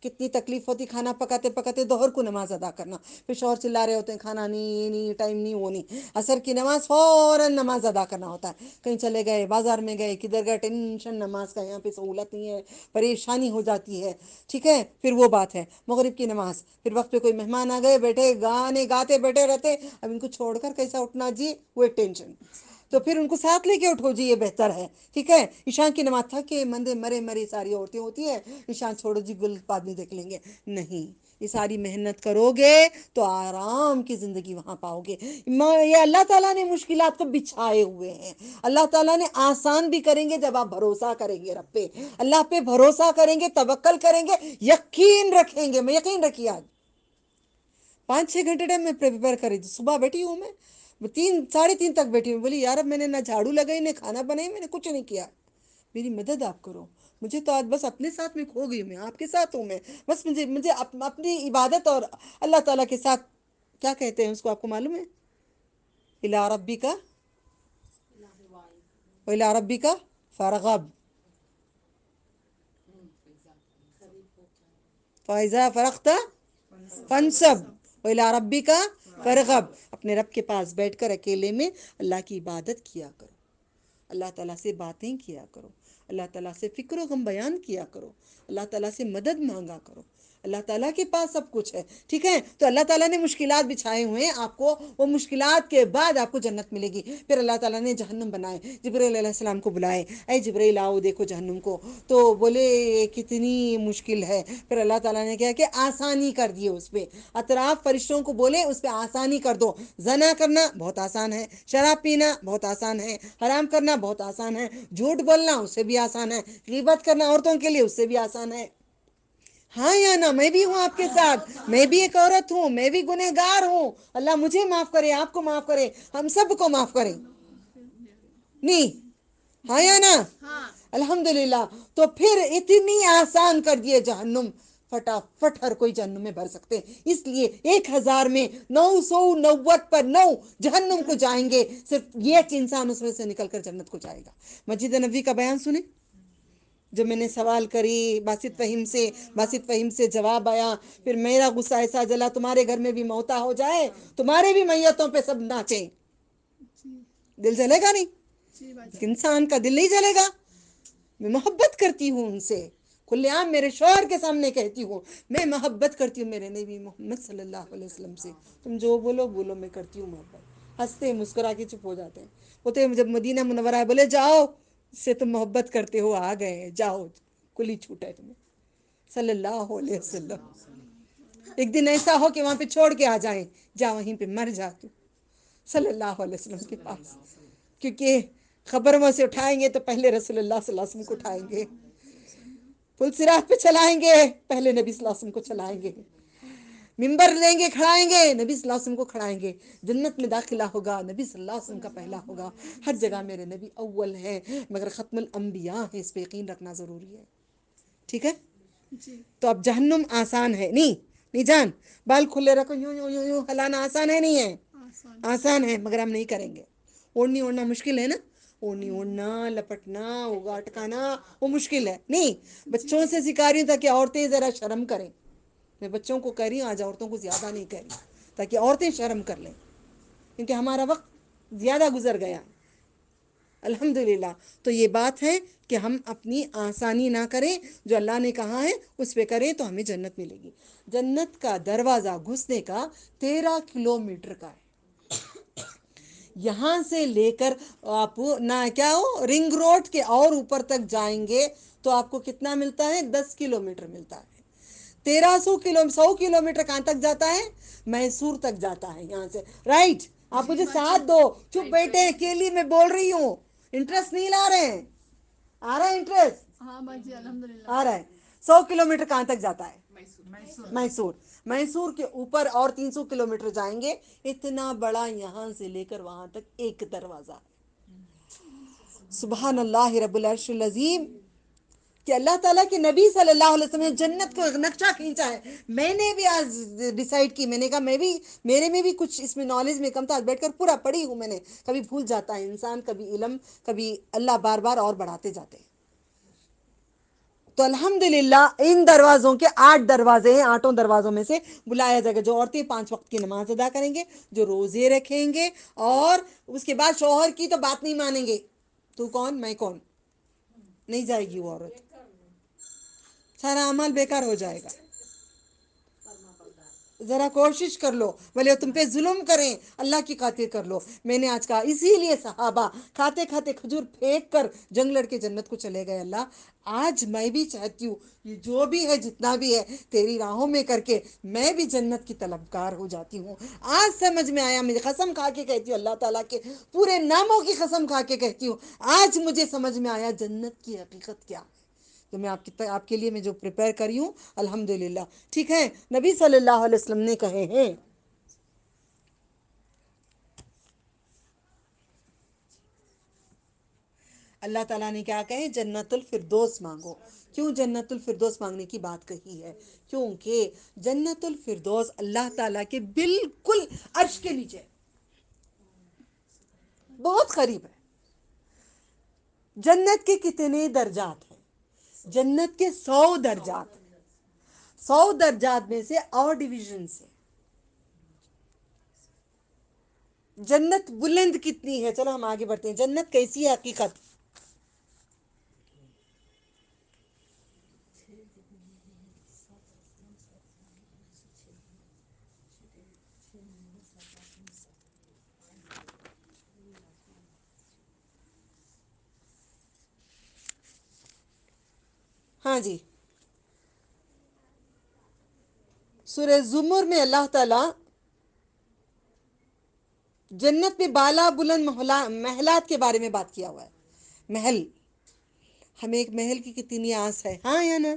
کتنی تکلیف ہوتی کھانا پکاتے پکاتے دوہر کو نماز ادا کرنا. پھر شوہر چلا رہے ہوتے ہیں, کھانا نہیں, یہ نہیں, ٹائم نہیں, وہ نہیں. عصر کی نماز فوراً نماز ادا کرنا ہوتا ہے. کہیں چلے گئے, بازار میں گئے, کدھر گئے, ٹینشن نماز کا, یہاں پہ سہولت نہیں ہے, پریشانی ہو جاتی ہے. ٹھیک ہے, پھر وہ بات ہے. مغرب کی نماز, پھر وقت پہ کوئی مہمان آ گئے, بیٹھے گانے گاتے بیٹھے رہتے, اب ان کو چھوڑ کر کیسا اٹھنا جی, وہ ایک ٹینشن. تو پھر ان کو ساتھ لے کے اٹھو جی, یہ بہتر ہے. ٹھیک ہے, عشاء کی نماز تھکے مندے مرے مری ساری عورتیں ہوتی ہیں, عشاء چھوڑو جی گل بعد میں دیکھ لیں گے. نہیں, یہ ساری محنت کرو گے تو آرام کی زندگی وہاں پاؤ گے. یہ اللہ تعالیٰ نے مشکلات کو بچھائے ہوئے ہیں, اللہ تعالیٰ نے آسان بھی کریں گے جب آپ بھروسہ کریں گے رب پہ, اللہ پہ بھروسہ کریں گے, توکل کریں گے, یقین رکھیں گے. میں یقین رکھی, آج 5-6 گھنٹے ٹائم میں پریپیئر کری تھی. صبح بیٹھی ہوں میں 3 ساڑھے 3 تک بیٹھی ہوں. بولی یار اب میں نے نہ جھاڑو لگائی, نہ کھانا بنائی, میں نے کچھ نہیں کیا, میری مدد آپ کرو. مجھے تو آج بس اپنے ساتھ میں کھو گئی ہوں, میں آپ کے ساتھ ہوں. میں بس مجھے اپنی عبادت اور اللہ تعالیٰ کے ساتھ, کیا کہتے ہیں اس کو, آپ کو معلوم ہے, الی ربک وَإِلَىٰ رَبِّكَ فَارْغَب. فَإِذَا فَرَغْتَ فَانْصَبْ وَإِلَىٰ رَبِّكَ فَارْغَب. اپنے رب کے پاس بیٹھ کر اکیلے میں اللہ کی عبادت کیا کرو، اللہ تعالیٰ سے باتیں کیا کرو، اللہ تعالیٰ سے فکر و غم بیان کیا کرو، اللہ تعالیٰ سے مدد مانگا کرو. اللہ تعالیٰ کے پاس سب کچھ ہے. ٹھیک ہے، تو اللہ تعالیٰ نے مشکلات بچھائے ہوئے ہیں آپ کو، وہ مشکلات کے بعد آپ کو جنت ملے گی. پھر اللہ تعالیٰ نے جہنم بنائے، جبرائیل علیہ السلام کو بلائے، اے جبرائیل آؤ دیکھو جہنم کو، تو بولے کتنی مشکل ہے. پھر اللہ تعالیٰ نے کیا کہ آسانی کر دیے اس پہ، اطراف فرشتوں کو بولے اس پہ آسانی کر دو. زنا کرنا بہت آسان ہے، شراب پینا بہت آسان ہے، حرام کرنا بہت آسان ہے، جھوٹ بولنا اس سے بھی آسان ہے، غیبت کرنا عورتوں کے لیے اس سے بھی آسان ہے. ہاں یا نا؟ میں بھی ہوں آپ کے ساتھ، میں بھی ایک عورت ہوں، میں بھی گنہگار ہوں. اللہ مجھے معاف کرے، آپ کو معاف کرے، ہم سب کو معاف کرے. نہیں؟ ہاں یا نا؟ الحمدللہ. تو پھر اتنی آسان کر دیے جہنم، فٹافٹ ہر کوئی جہنم میں بھر سکتے. اس لیے 1000 میں 990 پر 9 جہنم کو جائیں گے، صرف یہ انسان اس میں سے نکل کر جنت کو جائے گا. مسجد نبوی کا بیان سنیں. جب میں نے سوال کری باسط فہیم سے جواب آیا، پھر میرا غصہ ایسا جلا، تمہارے گھر میں بھی موتا ہو جائے، تمہارے بھی میتوں پہ سب ناچیں، دل جلے گا نہیں؟ انسان کا دل نہیں جلے گا. میں محبت کرتی ہوں ان سے، کھلے عام میرے شوہر کے سامنے کہتی ہوں میں محبت کرتی ہوں میرے نبی محمد صلی اللہ علیہ وسلم سے. تم جو بولو بولو، میں کرتی ہوں محبت. ہنستے مسکرا کے چپ ہو جاتے ہیں. بولتے جب مدینہ منورہ ہے، بولے جاؤ، اس سے تم محبت کرتے ہو، آ گئے ہیں، جاؤ، کلی چھوٹ ہے تمہیں. صلی اللہ علیہ وسلم. ایک دن ایسا ہو کہ وہاں پہ چھوڑ کے آ جائیں، جا وہیں پہ مر جا تو صلی اللہ علیہ وسلم کے پاس. کیونکہ خبروں سے اٹھائیں گے تو پہلے رسول اللہ صلی اللہ علیہ وسلم کو اٹھائیں گے، پل صراط پہ چلائیں گے پہلے نبی صلی اللہ علیہ وسلم کو چلائیں گے، ممبر لیں گے کھڑائیں گے نبی صلی اللہ علیہ وسلم کو کھڑائیں گے. جنت میں داخلہ ہوگا نبی صلی اللہ علیہ وسلم کا پہلا ہوگا. ہر جگہ میرے نبی اول ہیں، مگر ختم الانبیاء ہے، اس پہ یقین رکھنا ضروری ہے. ٹھیک ہے؟ تو اب جہنم آسان ہے نہیں جان، بال کھلے رکھو، یوں یوں یوں یوں ہلانا آسان ہے نہیں ہے؟ آسان ہے، مگر ہم نہیں کریں گے. اوڑھنی اوڑھنا مشکل ہے نا، اوڑھنی اوڑھنا، لپٹنا، ہوگا اٹکانا، وہ مشکل ہے. نہیں، بچوں سے سکھا رہی ہوں تاکہ عورتیں ذرا شرم کریں. میں بچوں کو کہہ رہی ہوں، آج عورتوں کو زیادہ نہیں کہہ رہی، تاکہ عورتیں شرم کر لیں، کیونکہ ہمارا وقت زیادہ گزر گیا. الحمدللہ. تو یہ بات ہے کہ ہم اپنی آسانی نہ کریں، جو اللہ نے کہا ہے اس پہ کریں تو ہمیں جنت ملے گی. جنت کا دروازہ گھسنے کا 13 کلومیٹر کا ہے. یہاں سے لے کر آپ نہ کیا ہو رنگ روڈ کے اور اوپر تک جائیں گے تو آپ کو کتنا ملتا ہے؟ 10 کلومیٹر ملتا ہے. 100 کلومیٹر کہاں تک جاتا ہے؟ میسور تک جاتا ہے یہاں سے. رائٹ؟ آپ مجھے ساتھ دو، چپ بیٹھے اکیلی میں بول رہی ہوں، انٹرسٹ نہیں لا رہے ہیں. آ رہا ہے انٹرسٹ؟ ہاں باجی الحمدللہ آ رہا ہے. 100 کلومیٹر کہاں تک جاتا ہے؟ میسور کے اوپر اور 300 کلومیٹر جائیں گے. اتنا بڑا یہاں سے لے کر وہاں تک ایک دروازہ. سبحان اللہ رب العرش العظیم. کہ اللہ تعالیٰ کے نبی صلی اللہ علیہ وسلم نے جنت کو نقشہ کھینچا ہے. میں نے بھی آج ڈیسائیڈ کی، میں نے کہا میرے میں بھی کچھ اس میں نالج میں کم تھا، آج بیٹھ کر پورا پڑھی ہوں میں نے. کبھی بھول جاتا ہے انسان، کبھی علم، کبھی اللہ بار بار اور بڑھاتے جاتے ہیں. تو الحمدللہ ان دروازوں کے 8 دروازے ہیں. 8 دروازوں میں سے بلایا جائے گا جو عورتیں 5 وقت کی نماز ادا کریں گے، جو روزے رکھیں گے، اور اس کے بعد شوہر کی تو بات نہیں مانیں گے. تو کون میں کون، نہیں جائے گی وہ عورت، سارا عمل بیکار ہو جائے گا. ذرا کوشش کر لو، بھلے تم پہ ظلم کریں، اللہ کی خاطر کر لو. میں نے آج کہا اسی لیے صحابہ کھاتے کھاتے کھجور پھینک کر جنگ لڑ کے جنت کو چلے گئے. اللہ آج میں بھی چاہتی ہوں یہ جو بھی ہے جتنا بھی ہے تیری راہوں میں کر کے میں بھی جنت کی طلبگار ہو جاتی ہوں. آج سمجھ میں آیا، مجھے قسم کھا کے کہتی ہوں، اللہ تعالیٰ کے پورے ناموں کی قسم کھا کے کہتی ہوں، آج مجھے سمجھ میں آیا جنت کی حقیقت کیا ہے. تو میں آپ کے لیے میں جو پریپیئر کری ہوں الحمدللہ. ٹھیک ہے؟ نبی صلی اللہ علیہ وسلم نے کہے ہیں، اللہ تعالیٰ نے کیا کہے؟ جنت الفردوس مانگو. کیوں جنت الفردوس مانگنے کی بات کہی ہے؟ کیونکہ جنت الفردوس اللہ تعالیٰ کے بالکل عرش کے نیچے، بہت قریب ہے. جنت کے کتنے درجات ہیں؟ جنت کے 100 درجات. 100 درجات میں سے اور ڈویژن سے. جنت بلند کتنی ہے. چلو ہم آگے بڑھتے ہیں. جنت کیسی ہے حقیقت. ہاں جی، سورہ زمر میں اللہ تعالی جنت میں بالا بلند محلات کے بارے میں بات کیا ہوا ہے. محل، ہمیں ایک محل کی کتنی آس ہے. ہاں یا نا؟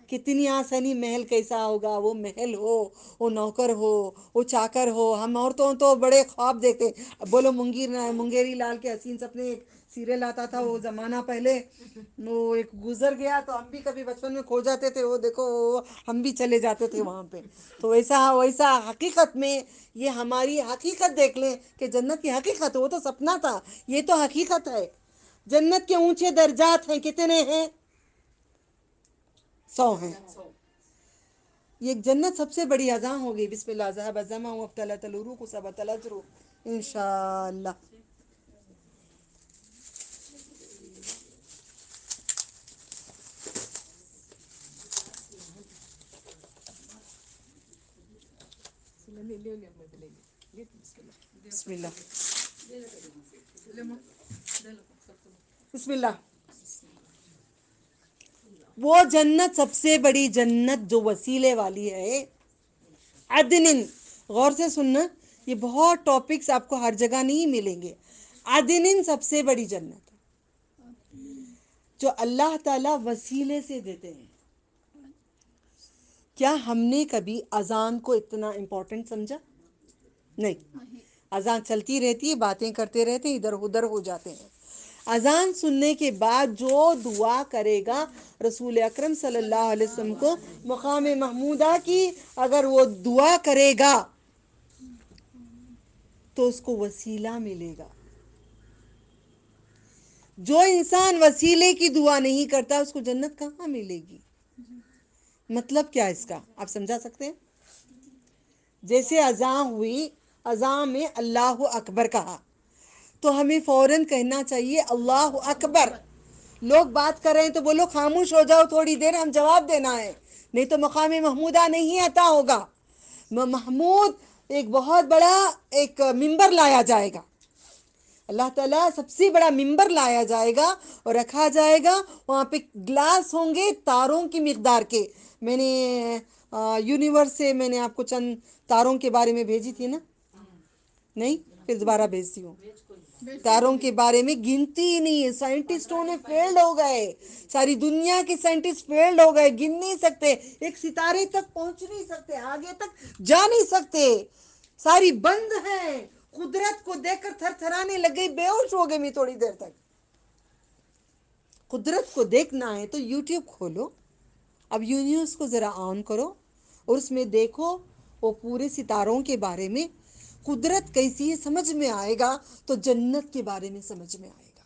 کتنی آس ہے. نہیں محل کیسا ہوگا. وہ محل ہو، وہ نوکر ہو، وہ چاکر ہو. ہم عورتوں تو بڑے خواب دیکھتے. بولو منگیری لال کے حسین سپنے ایک سیریل آتا تھا وہ زمانہ پہلے، وہ ایک گزر گیا تو ہم بھی کبھی بچپن میں کھو جاتے تھے. وہ دیکھو ہم بھی چلے جاتے تھے وہاں پہ. تو ویسا حقیقت میں یہ ہماری حقیقت دیکھ لیں کہ جنت کی حقیقت. وہ تو سپنا تھا، یہ تو حقیقت ہے. جنت کے اونچے درجات ہیں. کتنے ہیں؟ 100 ہیں. یہ جنت سب سے بڑی اذاں ہوگی. بسم اللہ ذهب الظمأ وابتلت العروق وثبت الاجر انشاءاللہ. بسم اللہ بسم اللہ. وہ جنت سب سے بڑی جنت جو وسیلے والی ہے، عدن. غور سے سننا، یہ بہت ٹاپکس آپ کو ہر جگہ نہیں ملیں گے. عدن سب سے بڑی جنت جو اللہ تعالی وسیلے سے دیتے ہیں. کیا ہم نے کبھی اذان کو اتنا امپورٹنٹ سمجھا؟ نہیں. اذان چلتی رہتی ہے، باتیں کرتے رہتے ہیں، ادھر ادھر ہو جاتے ہیں. اذان سننے کے بعد جو دعا کرے گا رسول اکرم صلی اللہ علیہ وسلم کو مقام محمودہ کی، اگر وہ دعا کرے گا تو اس کو وسیلہ ملے گا. جو انسان وسیلے کی دعا نہیں کرتا اس کو جنت کہاں ملے گی؟ مطلب کیا اس کا آپ سمجھا سکتے ہیں؟ جیسے اذان ہوئی، اذان میں اللہ اکبر کہا تو ہمیں فوراً کہنا چاہیے اللہ اکبر. لوگ بات کر رہے ہیں تو بولو خاموش ہو جاؤ تھوڑی دیر، ہم جواب دینا ہے. نہیں تو مقام محمودہ نہیں عطا ہوگا. محمود ایک بہت بڑا ایک ممبر لایا جائے گا. اللہ تعالیٰ سب سے بڑا ممبر لایا جائے گا اور رکھا جائے گا. وہاں پہ گلاس ہوں گے تاروں کی مقدار کے. میں نے یونیورس سے میں نے آپ کو چند تاروں کے بارے میں بھیجی تھی نا؟ نہیں، پھر دوبارہ بھیجتی ہوں. تاروں کے بارے میں گنتی ہی نہیں ہے. سائنٹسٹوں نے فیلڈ ہو گئے، ساری دنیا کے سائنٹسٹ فیلڈ ہو گئے، گن نہیں سکتے. ایک ستارے تک پہنچ نہیں سکتے، آگے تک جا نہیں سکتے. ساری بند ہیں. قدرت کو دیکھ کر تھر تھرانے لگ گئی، بے ہوش ہو گئی میں تھوڑی دیر تک. قدرت کو دیکھنا ہے تو یوٹیوب کھولو. اب یونیورس کو ذرا آن کرو اور اس میں دیکھو وہ پورے ستاروں کے بارے میں. قدرت کیسی ہے سمجھ میں آئے گا تو جنت کے بارے میں سمجھ میں آئے گا.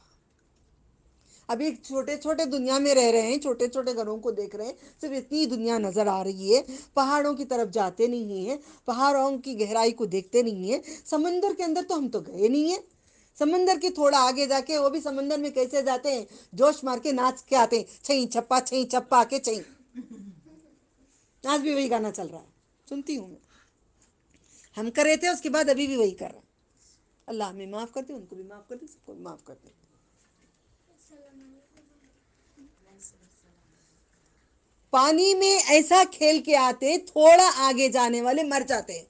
ابھی چھوٹے چھوٹے دنیا میں رہ رہے ہیں، چھوٹے چھوٹے گھروں کو دیکھ رہے ہیں، صرف اتنی دنیا نظر آ رہی ہے. پہاڑوں کی طرف جاتے نہیں ہیں، پہاڑوں کی گہرائی کو دیکھتے نہیں ہیں. سمندر کے اندر تو ہم تو گئے نہیں ہیں. سمندر کے تھوڑا آگے جا کے وہ بھی سمندر میں کیسے جاتے ہیں، جوش مار کے ناچ کے آتے ہیں، چھئی چھپا کے چھئی. آج بھی وہی گانا چل رہا ہے، سنتی ہوں میں. ہم کر رہے تھے، اس کے بعد ابھی بھی وہی کر رہے ہیں. اللہ ہمیں معاف کر دے، ان کو بھی معاف کر دے، سب کو بھی معاف کر دے. پانی میں ایسا کھیل کے آتے تھوڑا آگے جانے والے مر جاتے ہیں.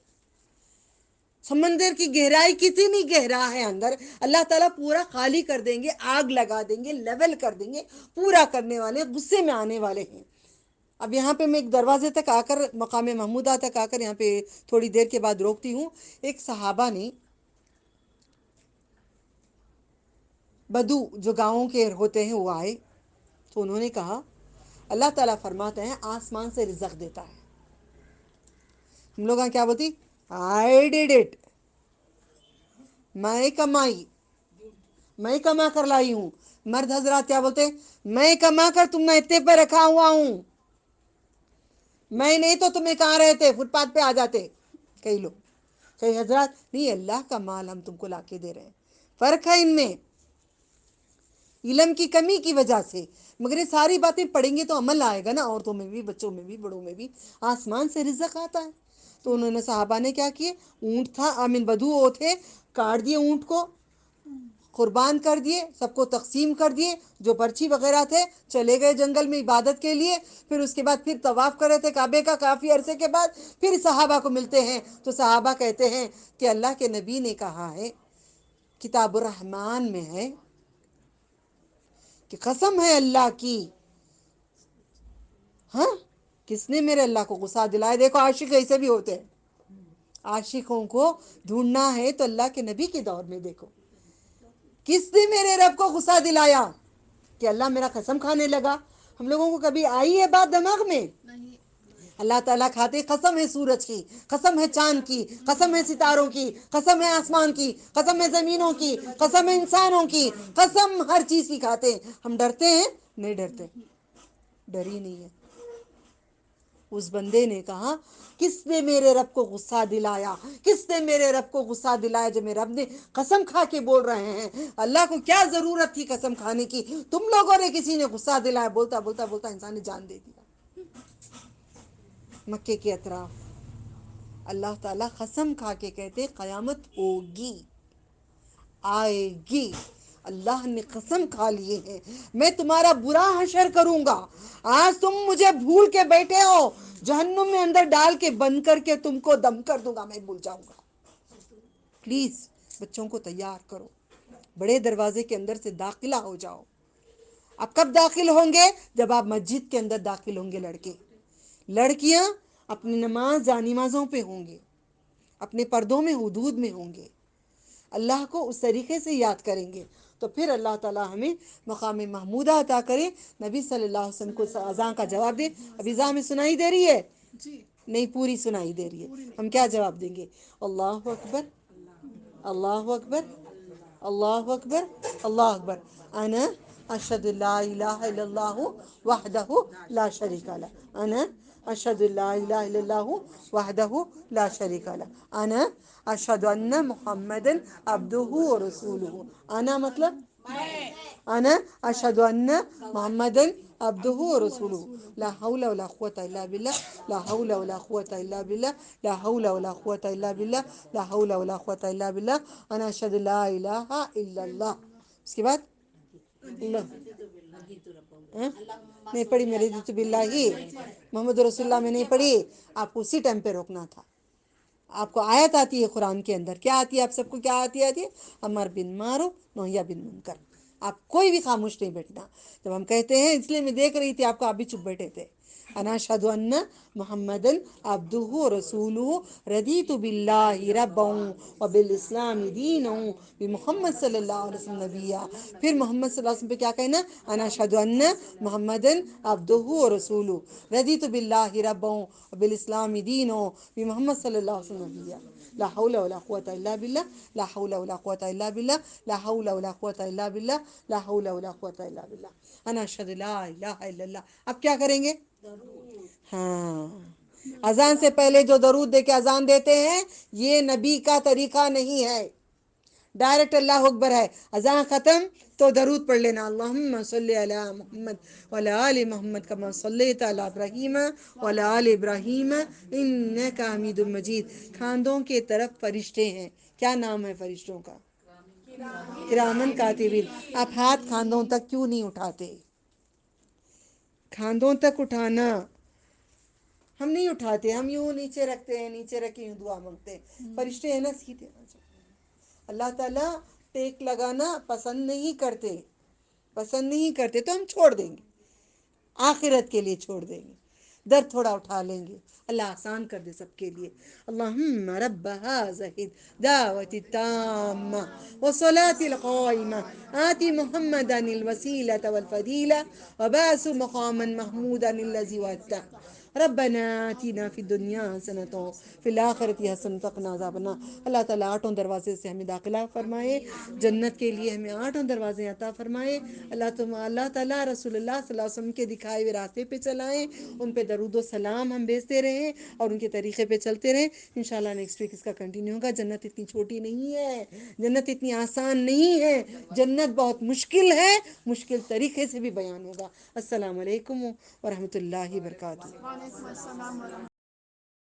سمندر کی گہرائی کتنی گہرا ہے اندر، اللہ تعالیٰ پورا خالی کر دیں گے، آگ لگا دیں گے، لیول کر دیں گے. پورا کرنے والے غصے میں آنے والے ہیں. اب یہاں پہ میں ایک دروازے تک آ کر، مقام محمودہ تک آ کر یہاں پہ تھوڑی دیر کے بعد روکتی ہوں. ایک صحابہ نے، بدو جو گاؤں کے ہوتے ہیں وہ آئے تو انہوں نے کہا اللہ تعالیٰ فرماتے ہیں آسمان سے رزق دیتا ہے. ہم لوگ کیا بولتی؟ I did it. میں کمائی، میں کما کر لائی ہوں. مرد حضرات کیا بولتے ہیں؟ میں کما کر تم نے اتنے پہ رکھا ہوا ہوں. میں نہیں تو تمہیں کہاں رہتے، فٹ پاتھ پہ آ جاتے کئی لوگ، کئی حضرات نہیں، اللہ کا مال ہم تم کو لا کے دے رہے ہیں. فرق ہے ان میں علم کی کمی کی وجہ سے. مگر یہ ساری باتیں پڑھیں گے تو عمل آئے گا نا، عورتوں میں بھی، بچوں میں بھی، بڑوں میں بھی. آسمان سے رزق آتا ہے. تو انہوں نے صحابہ نے کیا کیے، اونٹ تھا، بدو تھے، کاٹ دیے اونٹ کو، قربان کر دیے، سب کو تقسیم کر دیے. جو پرچی وغیرہ تھے چلے گئے جنگل میں عبادت کے لیے. پھر اس کے بعد پھر طواف کر رہے تھے کعبے کا، کافی عرصے کے بعد پھر صحابہ کو ملتے ہیں. تو صحابہ کہتے ہیں کہ اللہ کے نبی نے کہا ہے، کتاب الرحمن میں ہے کہ قسم ہے اللہ کی، ہاں کس نے میرے اللہ کو غصہ دلایا. دیکھو عاشق ایسے بھی ہوتے ہیں. عاشقوں کو ڈھونڈنا ہے تو اللہ کے نبی کے دور میں دیکھو، کس نے میرے رب کو غصہ دلایا کہ اللہ میرا قسم کھانے لگا. ہم لوگوں کو کبھی آئی ہے بات دماغ میں؟ اللہ تعالیٰ کھاتے، قسم ہے سورج کی، قسم ہے چاند کی، قسم ہے ستاروں کی، قسم ہے آسمان کی، قسم ہے زمینوں کی، قسم ہے انسانوں کی، قسم ہر چیز کی کھاتے ہیں. ہم ڈرتے ہیں؟ نہیں ڈرتے، ڈر ہی نہیں ہے. اس بندے نے کہا کس نے میرے رب کو غصہ دلایا، کس نے میرے رب کو غصہ دلایا، جو میرے رب نے قسم کھا کے بول رہے ہیں. اللہ کو کیا ضرورت تھی قسم کھانے کی، تم لوگوں نے کسی نے غصہ دلایا. بولتا بولتا بولتا انسان نے جان دے دیا. مکے کے اطراف اللہ تعالیٰ قسم کھا کے کہتے قیامت ہوگی، آئے گی. اللہ نے قسم کھا لیے ہیں میں تمہارا برا حشر کروں گا. آج تم مجھے بھول کے بیٹھے ہو، جہنم میں اندر ڈال کے بند کر کے تم کو دم کر دوں گا، میں بھول جاؤں گا. پلیز بچوں کو تیار کرو، بڑے دروازے کے اندر سے داخلہ ہو جاؤ. اب کب داخل ہوں گے؟ جب آپ مسجد کے اندر داخل ہوں گے. لڑکے لڑکیاں اپنی نماز جانمازوں پہ ہوں گے، اپنے پردوں میں حدود میں ہوں گے، اللہ کو اس طریقے سے یاد کریں گے. تو پھر اللہ تعالیٰ ہمیں مقام محمودہ عطا کرے. نبی صلی اللہ علیہ وسلم کو اذان کا جواب دے. اب اذان میں سنائی دے رہی ہے؟ نہیں پوری سنائی دے رہی ہے. ہم کیا جواب دیں گے؟ اللہ اکبر، اللہ اکبر، اللہ اکبر، اللہ اکبر. انا اشہد لا الہ الا اللہ وحدہ لا شریک لہ، انا اشہد لا الہ الا اللہ وحدہ لا شریک لہ، انا اشہد ان محمد عبدہ ورسولہ. انا مطلب انا اشہد ان محمد عبدہ ورسولہ. لا حول ولا قوة الا باللہ، لا حول ولا قوة الا باللہ، لا حول ولا قوة الا باللہ، لا حول ولا قوة الا باللہ. انا اشہد لا الہ الا اللہ. اس کے بعد نہیں پڑھی میری رضیت باللہ، محمد رسول اللہ میں نہیں پڑھی. آپ کو اسی ٹائم پہ روکنا تھا. آپ کو آیت آتی ہے قرآن کے اندر، کیا آتی ہے؟ آپ سب کو کیا آتی ہے؟ امر بن معروف نہی عن منکر. آپ کوئی بھی خاموش نہیں بیٹھنا. جب ہم کہتے ہیں، اس لیے میں دیکھ رہی تھی آپ کو، آپ بھی چپ بیٹھے تھے. انا اشہد ان محمد عبدہ ورسولہ رضیت باللہ ربا وبالاسلام دینا بمحمد صلی اللہ علیہ وسلم نبیا. پھر محمد صلی اللہ علیہ وسلم پہ کیا کہنا؟ انا اشہد ان محمد عبدہ ورسولہ رضیت باللہ ربا وبالاسلام دینا بمحمد صلی اللہ علیہ وسلم نبیا. لا حول ولا قوة الا باللہ، لا حول ولا قوة الا باللہ، لا حول ولا قوة الا باللہ، لا حول ولا قوة الا باللہ. انا اشہد لا الہ الا اللہ. اب کیا کریں گے؟ ہاں، اذان سے پہلے جو درود دے کے اذان دیتے ہیں، یہ نبی کا طریقہ نہیں ہے. ڈائریکٹ اللہ اکبر ہے، اذان ختم تو درود پڑھ لینا. اللہم صلی علی محمد وعلی آل محمد کما صلیت علی ابراہیم وعلی آل ابراہیم انک حمید مجید. کاندھوں کے طرف فرشتے ہیں. کیا نام ہے فرشتوں کا؟ کرامن کاتبین. آپ ہاتھ کاندھوں تک کیوں نہیں اٹھاتے؟ کاندھوں تک اٹھانا ہم نہیں اٹھاتے، ہم یوں نیچے رکھتے ہیں، نیچے رکھ کے یوں دعا مانگتے ہیں. فرشتے ہیں نا سیدھے. اللہ تعالیٰ ٹیک لگانا پسند نہیں کرتے، پسند نہیں کرتے تو ہم چھوڑ دیں گے، آخرت کے لیے چھوڑ دیں گے. درد تھوڑا اٹھا لیں گے، اللہ آسان کر دے سب کے لیے. اللہم رب هذه الدعوة التامة والصلاة القائمة آت محمدا الوسیلة والفضیلة وبعث مقاما محمودا الذی وعدته ربنا آتنا فی الدنیا حسنۃ فی الآخرۃ حسنۃ وقنا عذاب النار۔ اللہ تعالیٰ 8 دروازے سے ہمیں داخلہ فرمائے، جنت کے لیے ہمیں 8 دروازے عطا فرمائے۔ اللہ تعالیٰ رسول اللہ صلی اللہ علیہ وسلم کے دکھائے ہوئے راستے پہ چلائیں، ان پہ درود و سلام ہم بھیجتے رہیں اور ان کے طریقے پہ چلتے رہیں۔ انشاءاللہ نیکسٹ ویک اس کا کنٹینیو ہوگا۔ جنت اتنی چھوٹی نہیں ہے، جنت اتنی آسان نہیں ہے، جنت بہت مشکل ہے، مشکل طریقے سے بھی بیان ہوگا۔ السلام علیکم ورحمۃ اللہ وبرکاتہ۔